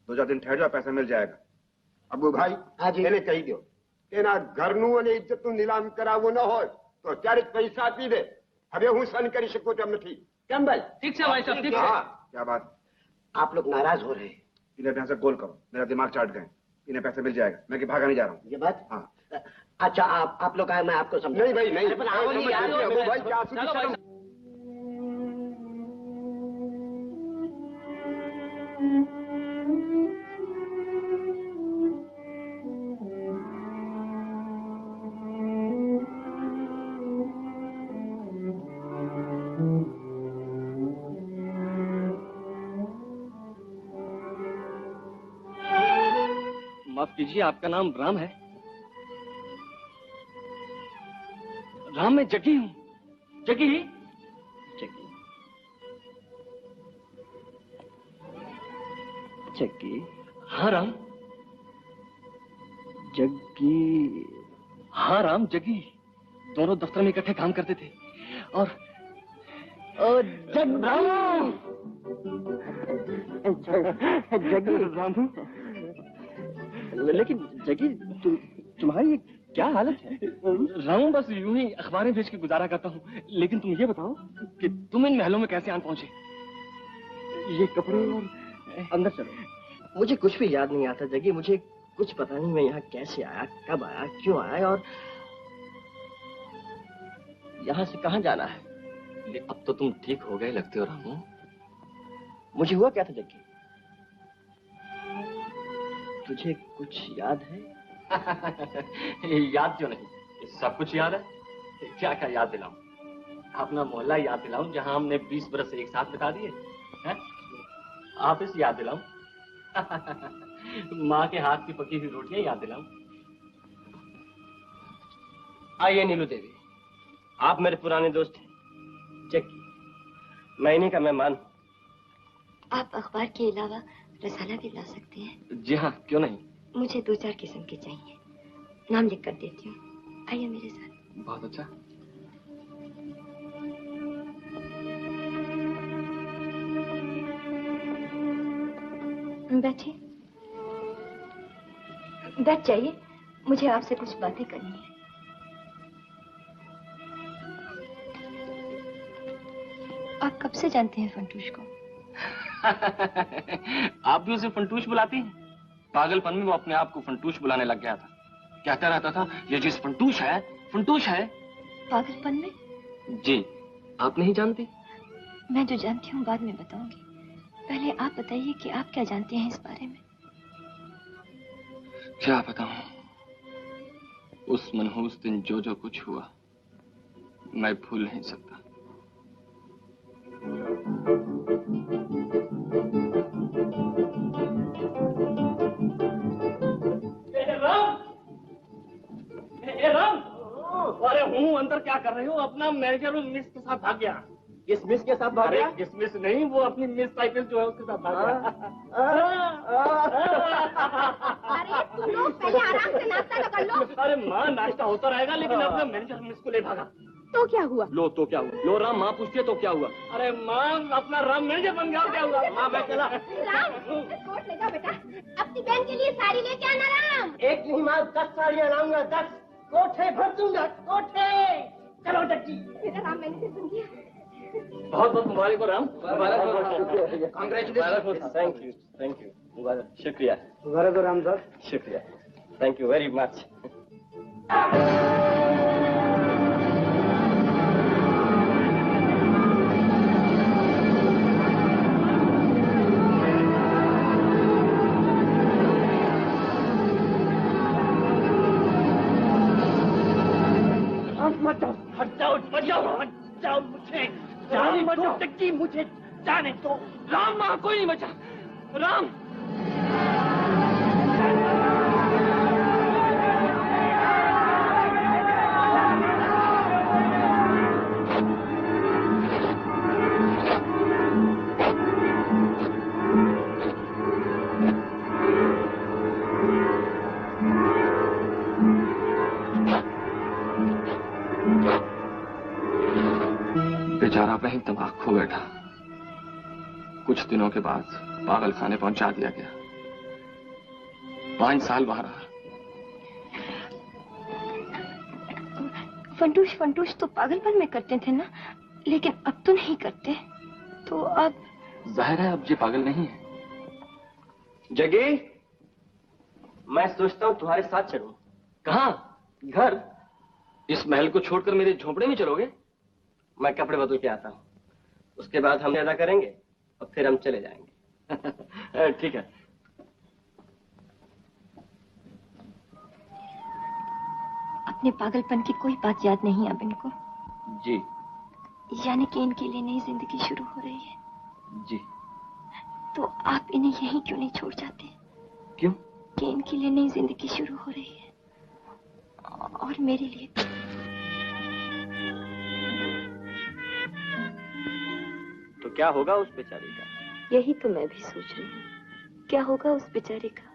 S12: 2-4 दिन ठहर जाओ, पैसा मिल जाएगा। अबू भाई,
S8: आज
S12: એને કહી દો તેના ઘરનું અને ઇજ્જતનું નીલામ કરાવવું ન હોય તો ત્યારે પૈસા આપી દે. હવે હું સહન કરી શકું તેમ નથી.
S8: કેમ ભાઈ?
S10: ठीक से भाई साहब, ठीक है।
S12: हाँ, क्या बात?
S8: आप लोग नाराज हो रहे हैं।
S12: इन्हें पैसे गोल करो, मेरा दिमाग चाट गए। इन्हें पैसे मिल जाएगा, मैं कि भागा नहीं जा रहा हूँ।
S8: ये बात?
S12: हाँ।
S8: अच्छा, आप लोग आए, मैं आपको समझा।
S12: नहीं भाई, नहीं।
S8: अरे, पर आओ नहीं, आओ,
S12: अबू भाई, क्या
S10: चलो भाई।
S7: माफ कीजिए, आपका नाम राम है? राम, मैं जगी हूँ। जगी?
S11: जगी? जगी?
S7: हाँ राम।
S11: जगी?
S7: हाँ राम, जगी। दोनों दफ्तर में इकट्ठे काम करते थे। और
S11: जग राम। जगी राम। लेकिन जगी, तुम्हारी क्या हालत है?
S7: राम, बस यूं ही अखबारें भेज के गुजारा करता हूँ। लेकिन तुम ये बताओ कि तुम इन महलों में कैसे आन पहुंचे?
S11: ये कपड़े और अंदर चलो। मुझे कुछ भी याद नहीं आता जगी, मुझे कुछ पता नहीं मैं यहाँ कैसे आया, कब आया, क्यों आया, और यहाँ से कहाँ जाना है।
S7: अब तो तुम ठीक हो गए लगते हो रामू।
S11: मुझे हुआ क्या था जगी? तुझे कुछ याद है?
S7: याद क्यों नहीं, सब कुछ याद है। क्या क्या याद दिलाऊं? अपना मोहल्ला याद दिलाऊं जहां हमने 20 बरस एक साथ बिता दिए हैं? ऑफिस याद दिलाऊं? माँ के हाथ की पकी हुई रोटियां याद दिलाऊं?
S11: आइए नीलू देवी, आप मेरे पुराने दोस्त हैं। जगी, मैं इन्हीं का मेहमान हूं।
S6: आप अखबार के अलावा रसाला भी ला सकते हैं।
S7: जी हाँ, क्यों नहीं।
S6: मुझे 2-4 किस्म के चाहिए, नाम लिख कर देती हूँ। आइए मेरे साथ।
S7: बहुत अच्छा।
S6: बैठिए, बैठ जाइए, मुझे आपसे कुछ बातें करनी है। आप कब से जानते हैं फंटूश को?
S7: आप भी उसे फंटूश बुलाती हैं? पागलपन में वो अपने आप को फंटूश बुलाने लग गया था। कहता रहता था, ये जिस फंटूश है, फंटूश है।
S6: पागलपन में?
S7: जी, आप नहीं जानती?
S6: मैं जो जानती हूँ बाद में बताऊंगी। पहले आप बताइए कि आप क्या जानते हैं इस बारे में।
S7: क्या बताऊं? उस मनहूस दिन जो जो कुछ हुआ, मैं भूल नहीं सकता।
S10: अरे हूँ, अंदर क्या कर रहे हो? अपना मैनेजर उस मिस के साथ भाग गया।
S11: किस मिस के साथ भाग गया?
S10: किस मिस नहीं, वो अपनी मिस साइकिल जो है उसके साथ भाग गया।
S4: अरे तुम लोग पहले आराम से नाश्ता तो कर लो।
S10: अरे माँ, नाश्ता होता रहेगा, लेकिन अपना मैनेजर मिस को ले भागा।
S4: तो क्या हुआ?
S7: लो तो क्या हुआ? लो राम, माँ पूछती है तो क्या हुआ?
S10: अरे माँ, अपना राम मैनेजर बन गया, क्या हुआ? माँ मैं चला।
S4: राम, कोट ले जाओ बेटा, अपनी बहन के लिए साड़ी लेके आना राम।
S8: एक नहीं माँ, 10 साड़ियाँ लाऊंगा, 10 कोठे भर दूंगा, कोठे। चलो जग्गी।
S4: मेरा राम मैनेजर बन गया।
S7: बहुत बहुत मुबारक हो राम।
S11: कांग्रेचुलेशन। Thank you. शुक्रिया।
S8: मुबारक हो राम साहब।
S11: शुक्रिया, थैंक यू वेरी मच। मुझे जाने दो। राम, वहां कोई नहीं बचा। राम,
S13: बेचारा वहीं दिमाग खो बैठा। कुछ दिनों के बाद पागल खाने पहुंचा दिया गया। 5 साल बाहर रहा।
S6: फंटूश तो पागलपन में करते थे ना, लेकिन अब तो नहीं करते। तो अब
S13: जाहिर है अब ये पागल नहीं है।
S11: जगी, मैं सोचता हूँ तुम्हारे साथ चलूं। कहाँ? घर?
S13: इस महल को छोड़कर मेरे झोंपड़े में चलोगे?
S11: मैं कपड़े बदल के आता हूँ, उसके बाद हम ज्यादा करेंगे और फिर हम चले जाएंगे। ठीक है।
S6: अपने पागलपन की कोई बात याद नहीं अब इनको?
S13: जी।
S6: यानी कि इनके लिए नई जिंदगी शुरू हो रही है?
S13: जी।
S6: तो आप इन्हें यहीं क्यों नहीं छोड़ जाते?
S13: क्यों?
S6: कि इनके लिए नई जिंदगी शुरू हो रही है और मेरे लिए भी।
S11: तो क्या होगा उस बेचारी का?
S6: यही तो मैं भी सोच रही हूँ, क्या होगा उस बेचारे का?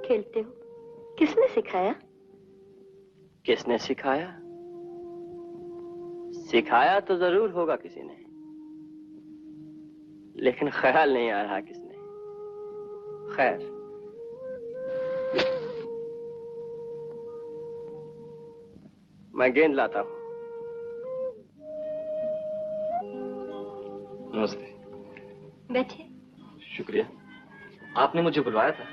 S6: खेलते हो? किसने सिखाया?
S11: किसने सिखाया? सिखाया तो जरूर होगा किसी ने, लेकिन ख्याल नहीं आ रहा किसने। खैर, मैं गेंद लाता हूं।
S13: नमस्ते।
S6: बैठिए।
S13: शुक्रिया। आपने मुझे बुलवाया था?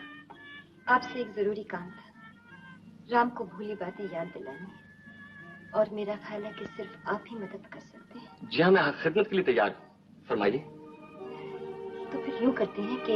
S6: आपसे एक जरूरी काम था। राम को भूली बातें याद दिलानी है और मेरा ख्याल है कि सिर्फ आप ही मदद कर सकते हैं।
S13: जी हाँ, मैं खिदमत के लिए तैयार हूँ। फरमाइए।
S6: तो फिर यूं करते हैं कि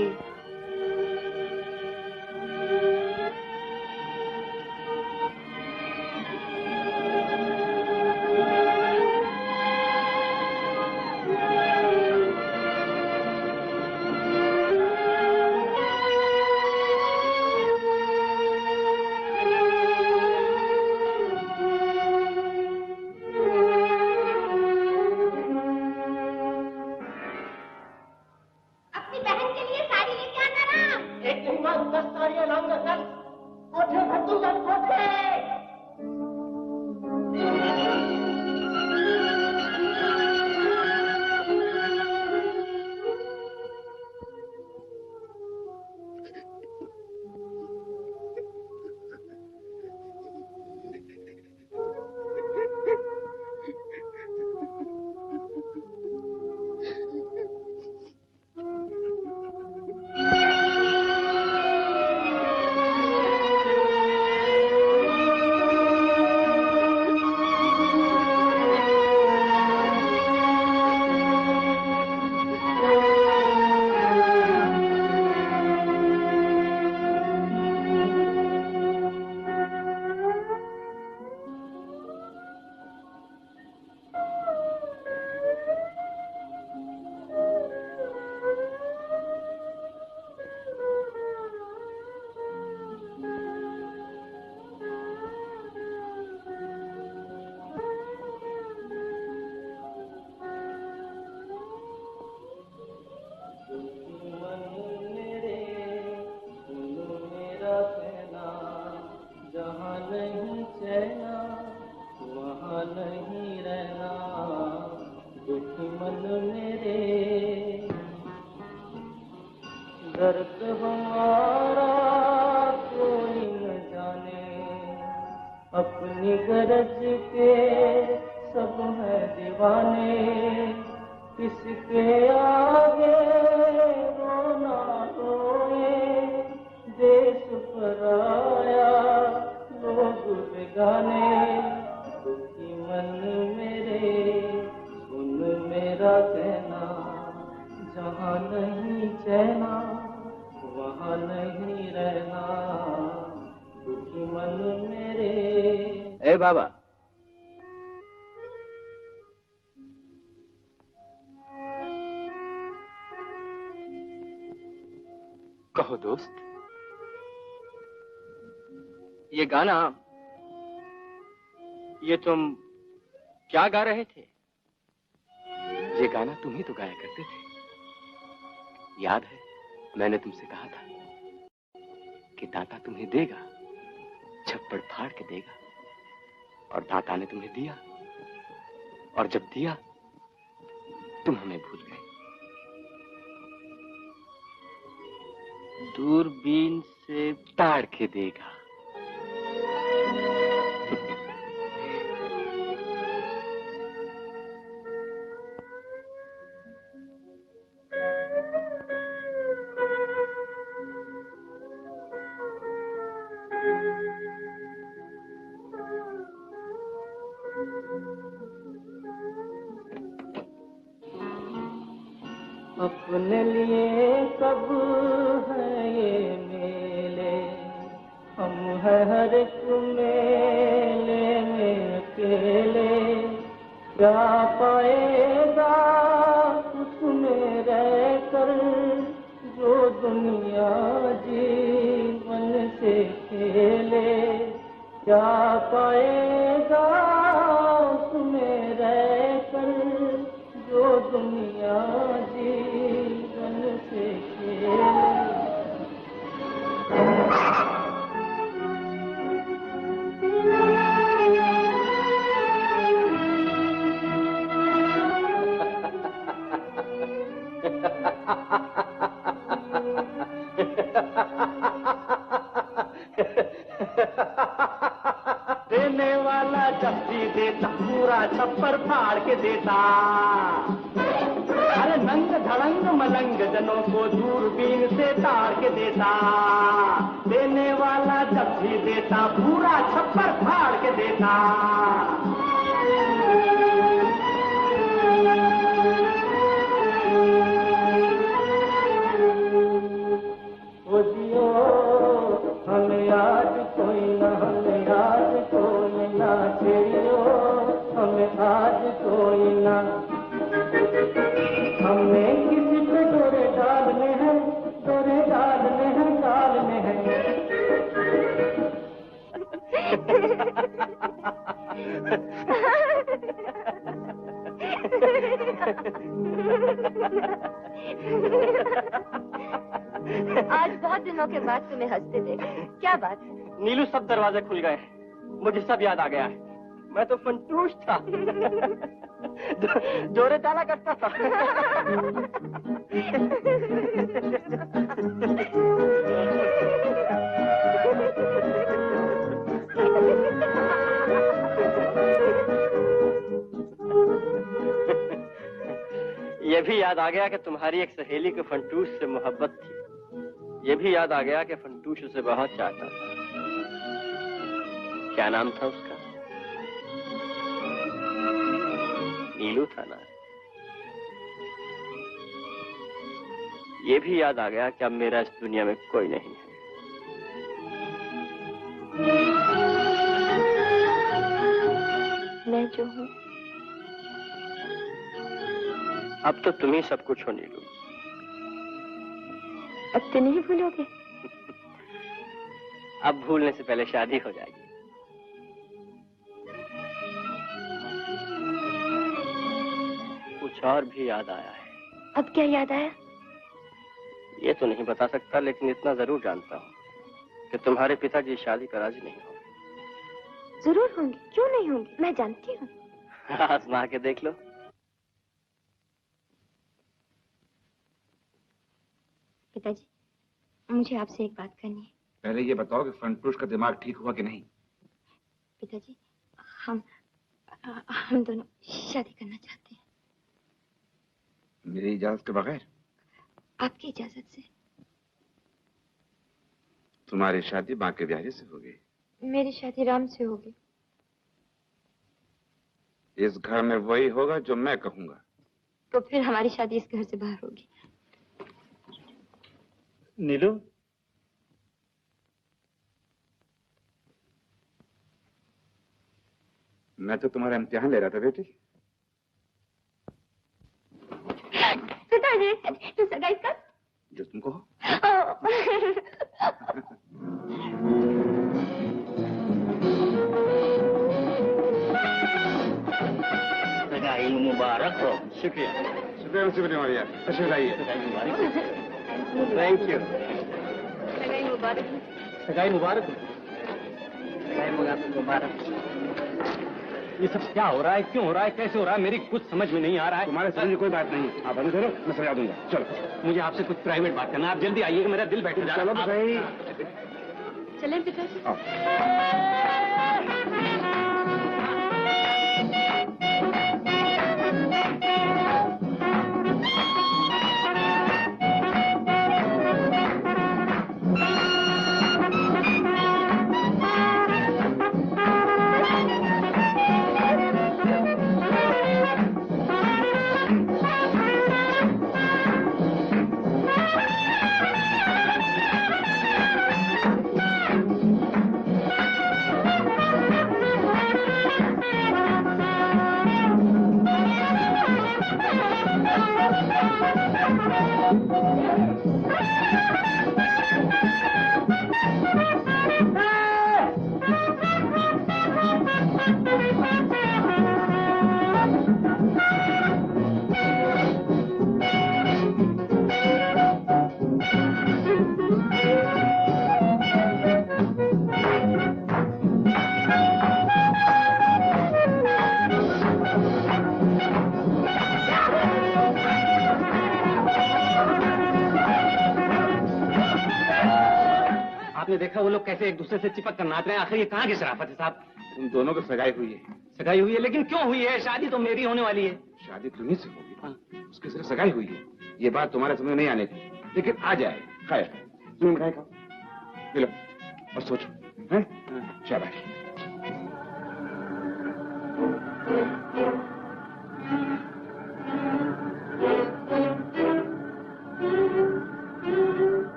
S3: दर्द हमारा कोई न जाने, अपनी गरज के सब है दीवाने, किसके आगे रोना रोए, देश पराया लोग बेगाने, दुखी मन मेरे सुन मेरा कहना, जहाँ नहीं चैना वहाँ नहीं रहना, दुखी मन मेरे।
S11: ए बाबा,
S13: कहो दोस्त।
S11: ये गाना, ये तुम क्या गा रहे थे?
S13: ये गाना तुम ही तो गाया करते थे। याद है मैंने तुमसे कहा था कि दाता तुम्हें देगा, छप्पड़ फाड़ के देगा, और दाता ने तुम्हें दिया, और जब दिया तुम हमें भूल गए। दूरबीन से ताड़ के देगा।
S3: अपने लिए कब है ये मेले, हम है हर एक मेले में अकेले, क्या पाएगा उसमें रहकर जो दुनिया जीवन से खेले, क्या पाएगा उसमें रहकर जो दुनिया जीवन से खेले। देने वाला जब भी देता पूरा छप्पर फाड़ के देता, अरे नंग धड़ंग मलंग जनों को दूरबीन से ताड़ के देता, देने वाला जब भी देता पूरा छप्पर फाड़ के देता। ओ जियो हमें आज कोई ना, हमें आज कोई ना छेड़ियो, हमें आज कोई ना, हमने किसी पे डोरे डालने हैं, डोरे डालने हैं, डालने हैं।
S6: आज बहुत दिनों के बाद तुम्हें हंसते देखा, क्या बात है?
S11: नीलू, सब दरवाजे खुल गए, मुझे सब याद आ गया है। मैं तो फंटूश था। जोरे डाला करता था। ये भी याद आ गया कि तुम्हारी एक सहेली को फंटूश से मोहब्बत थी। ये भी याद आ गया कि फंटूश उसे बहुत चाहता था। क्या नाम था उसका? नीलू था ना? ये भी याद आ गया कि अब मेरा इस दुनिया में कोई नहीं है।
S6: मैं जो हूँ
S11: अब तो तुम ही सब कुछ हो नीलू।
S6: अब तो नहीं भूलोगे?
S11: अब भूलने से पहले शादी हो जाएगी। कुछ और भी याद आया है।
S6: अब क्या याद आया?
S11: ये तो नहीं बता सकता, लेकिन इतना जरूर जानता हूँ कि तुम्हारे पिताजी शादी पर राजी नहीं होंगे।
S6: जरूर होंगे, क्यों नहीं होंगे? मैं जानती हूँ।
S11: आजमा के देख लो।
S6: पिताजी, मुझे आपसे एक बात करनी है।
S5: पहले ये बताओ कि फ्रंट पुरुष का दिमाग ठीक हुआ कि नहीं?
S6: पिताजी, हम दोनों शादी करना चाहते हैं।
S5: मेरी इजाजत के बगैर?
S6: आपकी इजाजत से।
S5: तुम्हारी शादी बांके बिहारी से होगी।
S6: मेरी शादी राम से होगी।
S5: इस घर में वही होगा जो मैं कहूंगा।
S6: तो फिर हमारी शादी इस घर से बाहर होगी।
S14: नीलू,
S5: मैं तो तुम्हारा इम्तिहान ले रहा था बेटी।
S4: पिताजी, तू सगाई कर।
S5: जो तुमको हो।
S2: सगाई मुबारक हो।
S5: शुक्रिया शुक्रिया शुक्रिया मारिया। तशरीफ लाइए। Thank you.
S6: सगाई मुबारक।
S14: सगाई मुबारक।
S2: सगाई मुबारक।
S7: ये सब क्या हो रहा है, क्यों हो रहा है, कैसे हो रहा है, मेरी कुछ समझ में नहीं आ रहा है।
S5: तुम्हारे समझ में कोई बात नहीं, आप बंद करो, मैं समझा दूंगा। चलो,
S7: मुझे आपसे कुछ प्राइवेट बात करना, आप जल्दी आइएगा, मेरा दिल बैठ जा रहा है।
S5: चलो भाई।
S6: चलें पिताजी।
S7: आपने देखा वो लोग कैसे एक दूसरे से चिपक कर नाच रहे हैं, आखिर ये कहाँ की शराफत है साहब?
S5: उन दोनों की सगाई हुई है।
S7: सगाई हुई है, लेकिन क्यों हुई है? शादी तो मेरी होने वाली है।
S5: शादी तुम्हीं से होगी। उसकी सिर्फ सगाई हुई है। ये बात तुम्हारे समझ में नहीं आने की, लेकिन आ जाए। खैर, तुम मिठाई खाओ, मिलो और सोचो। हैं? शाबाश।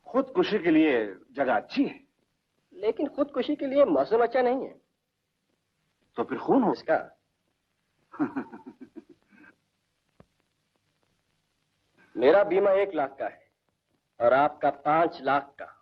S5: खुदकुशी के लिए जगह अच्छी है,
S11: लेकिन खुदकुशी के लिए मौसम अच्छा नहीं है।
S5: तो फिर खून हो
S11: इसका। मेरा बीमा 1 लाख का है और आपका 5 लाख का।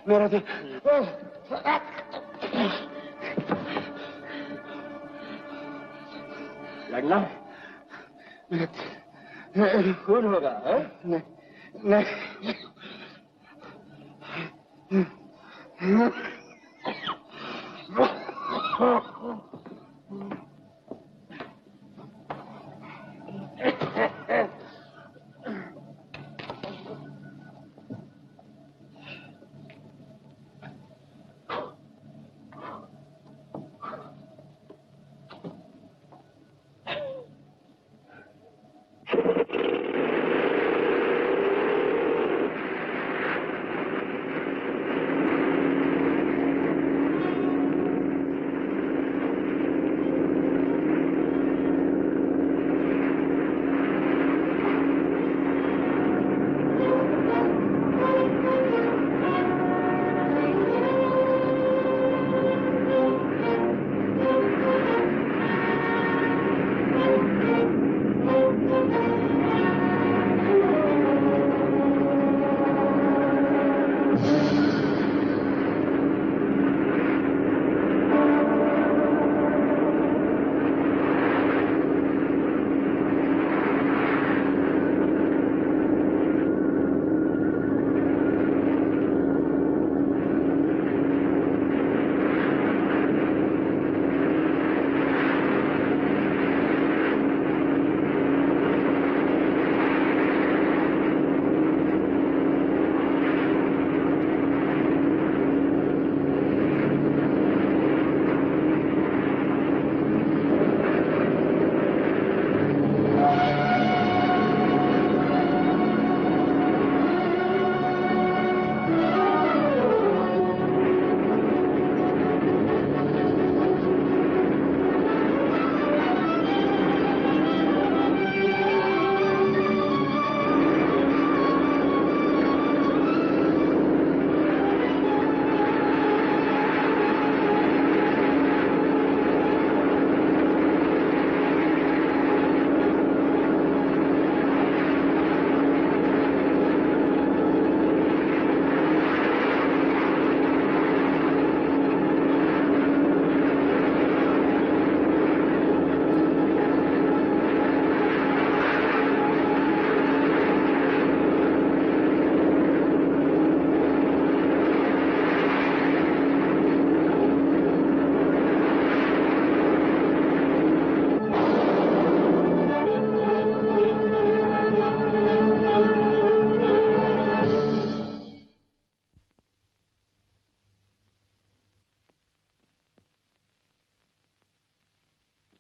S5: मेरा दिल
S11: लड़ना
S5: मेरा
S11: खून होगा।
S5: नहीं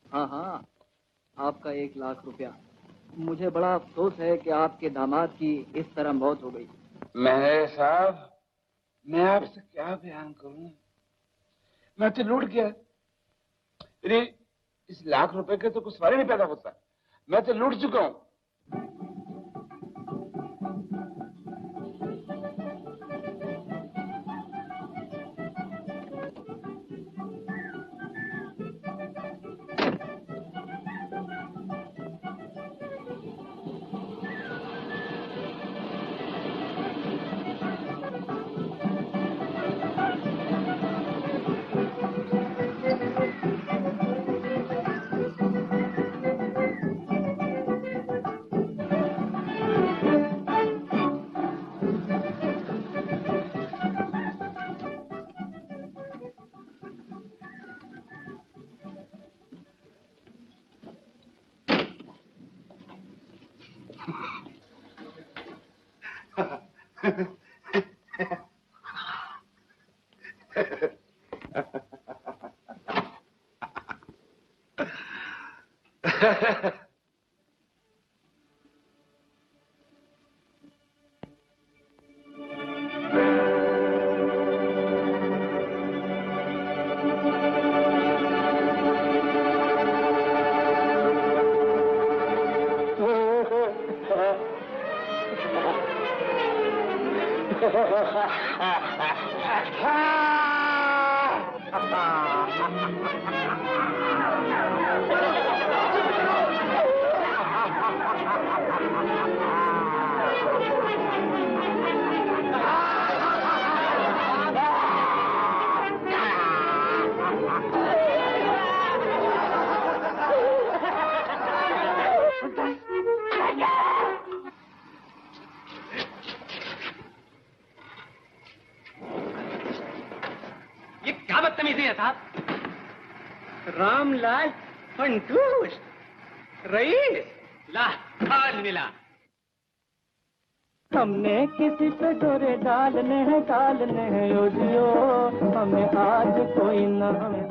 S11: हाँ हाँ, आपका 1 लाख रुपया। मुझे बड़ा अफसोस है कि आपके दामाद की इस तरह मौत हो गई।
S5: मैं साहब, मैं आपसे क्या बयान करूं, मैं तो लूट गया। अरे इस 1 लाख रुपए के तो कुछ सवाल ही नहीं पैदा होता। मैं तो लूट चुका हूं।
S7: बदतमीजी है साहब। रामलाल फंटूश रईस ला हाल मिला।
S3: हमने किसी पे डोरे डालने हैं, हमें आज कोई न हमें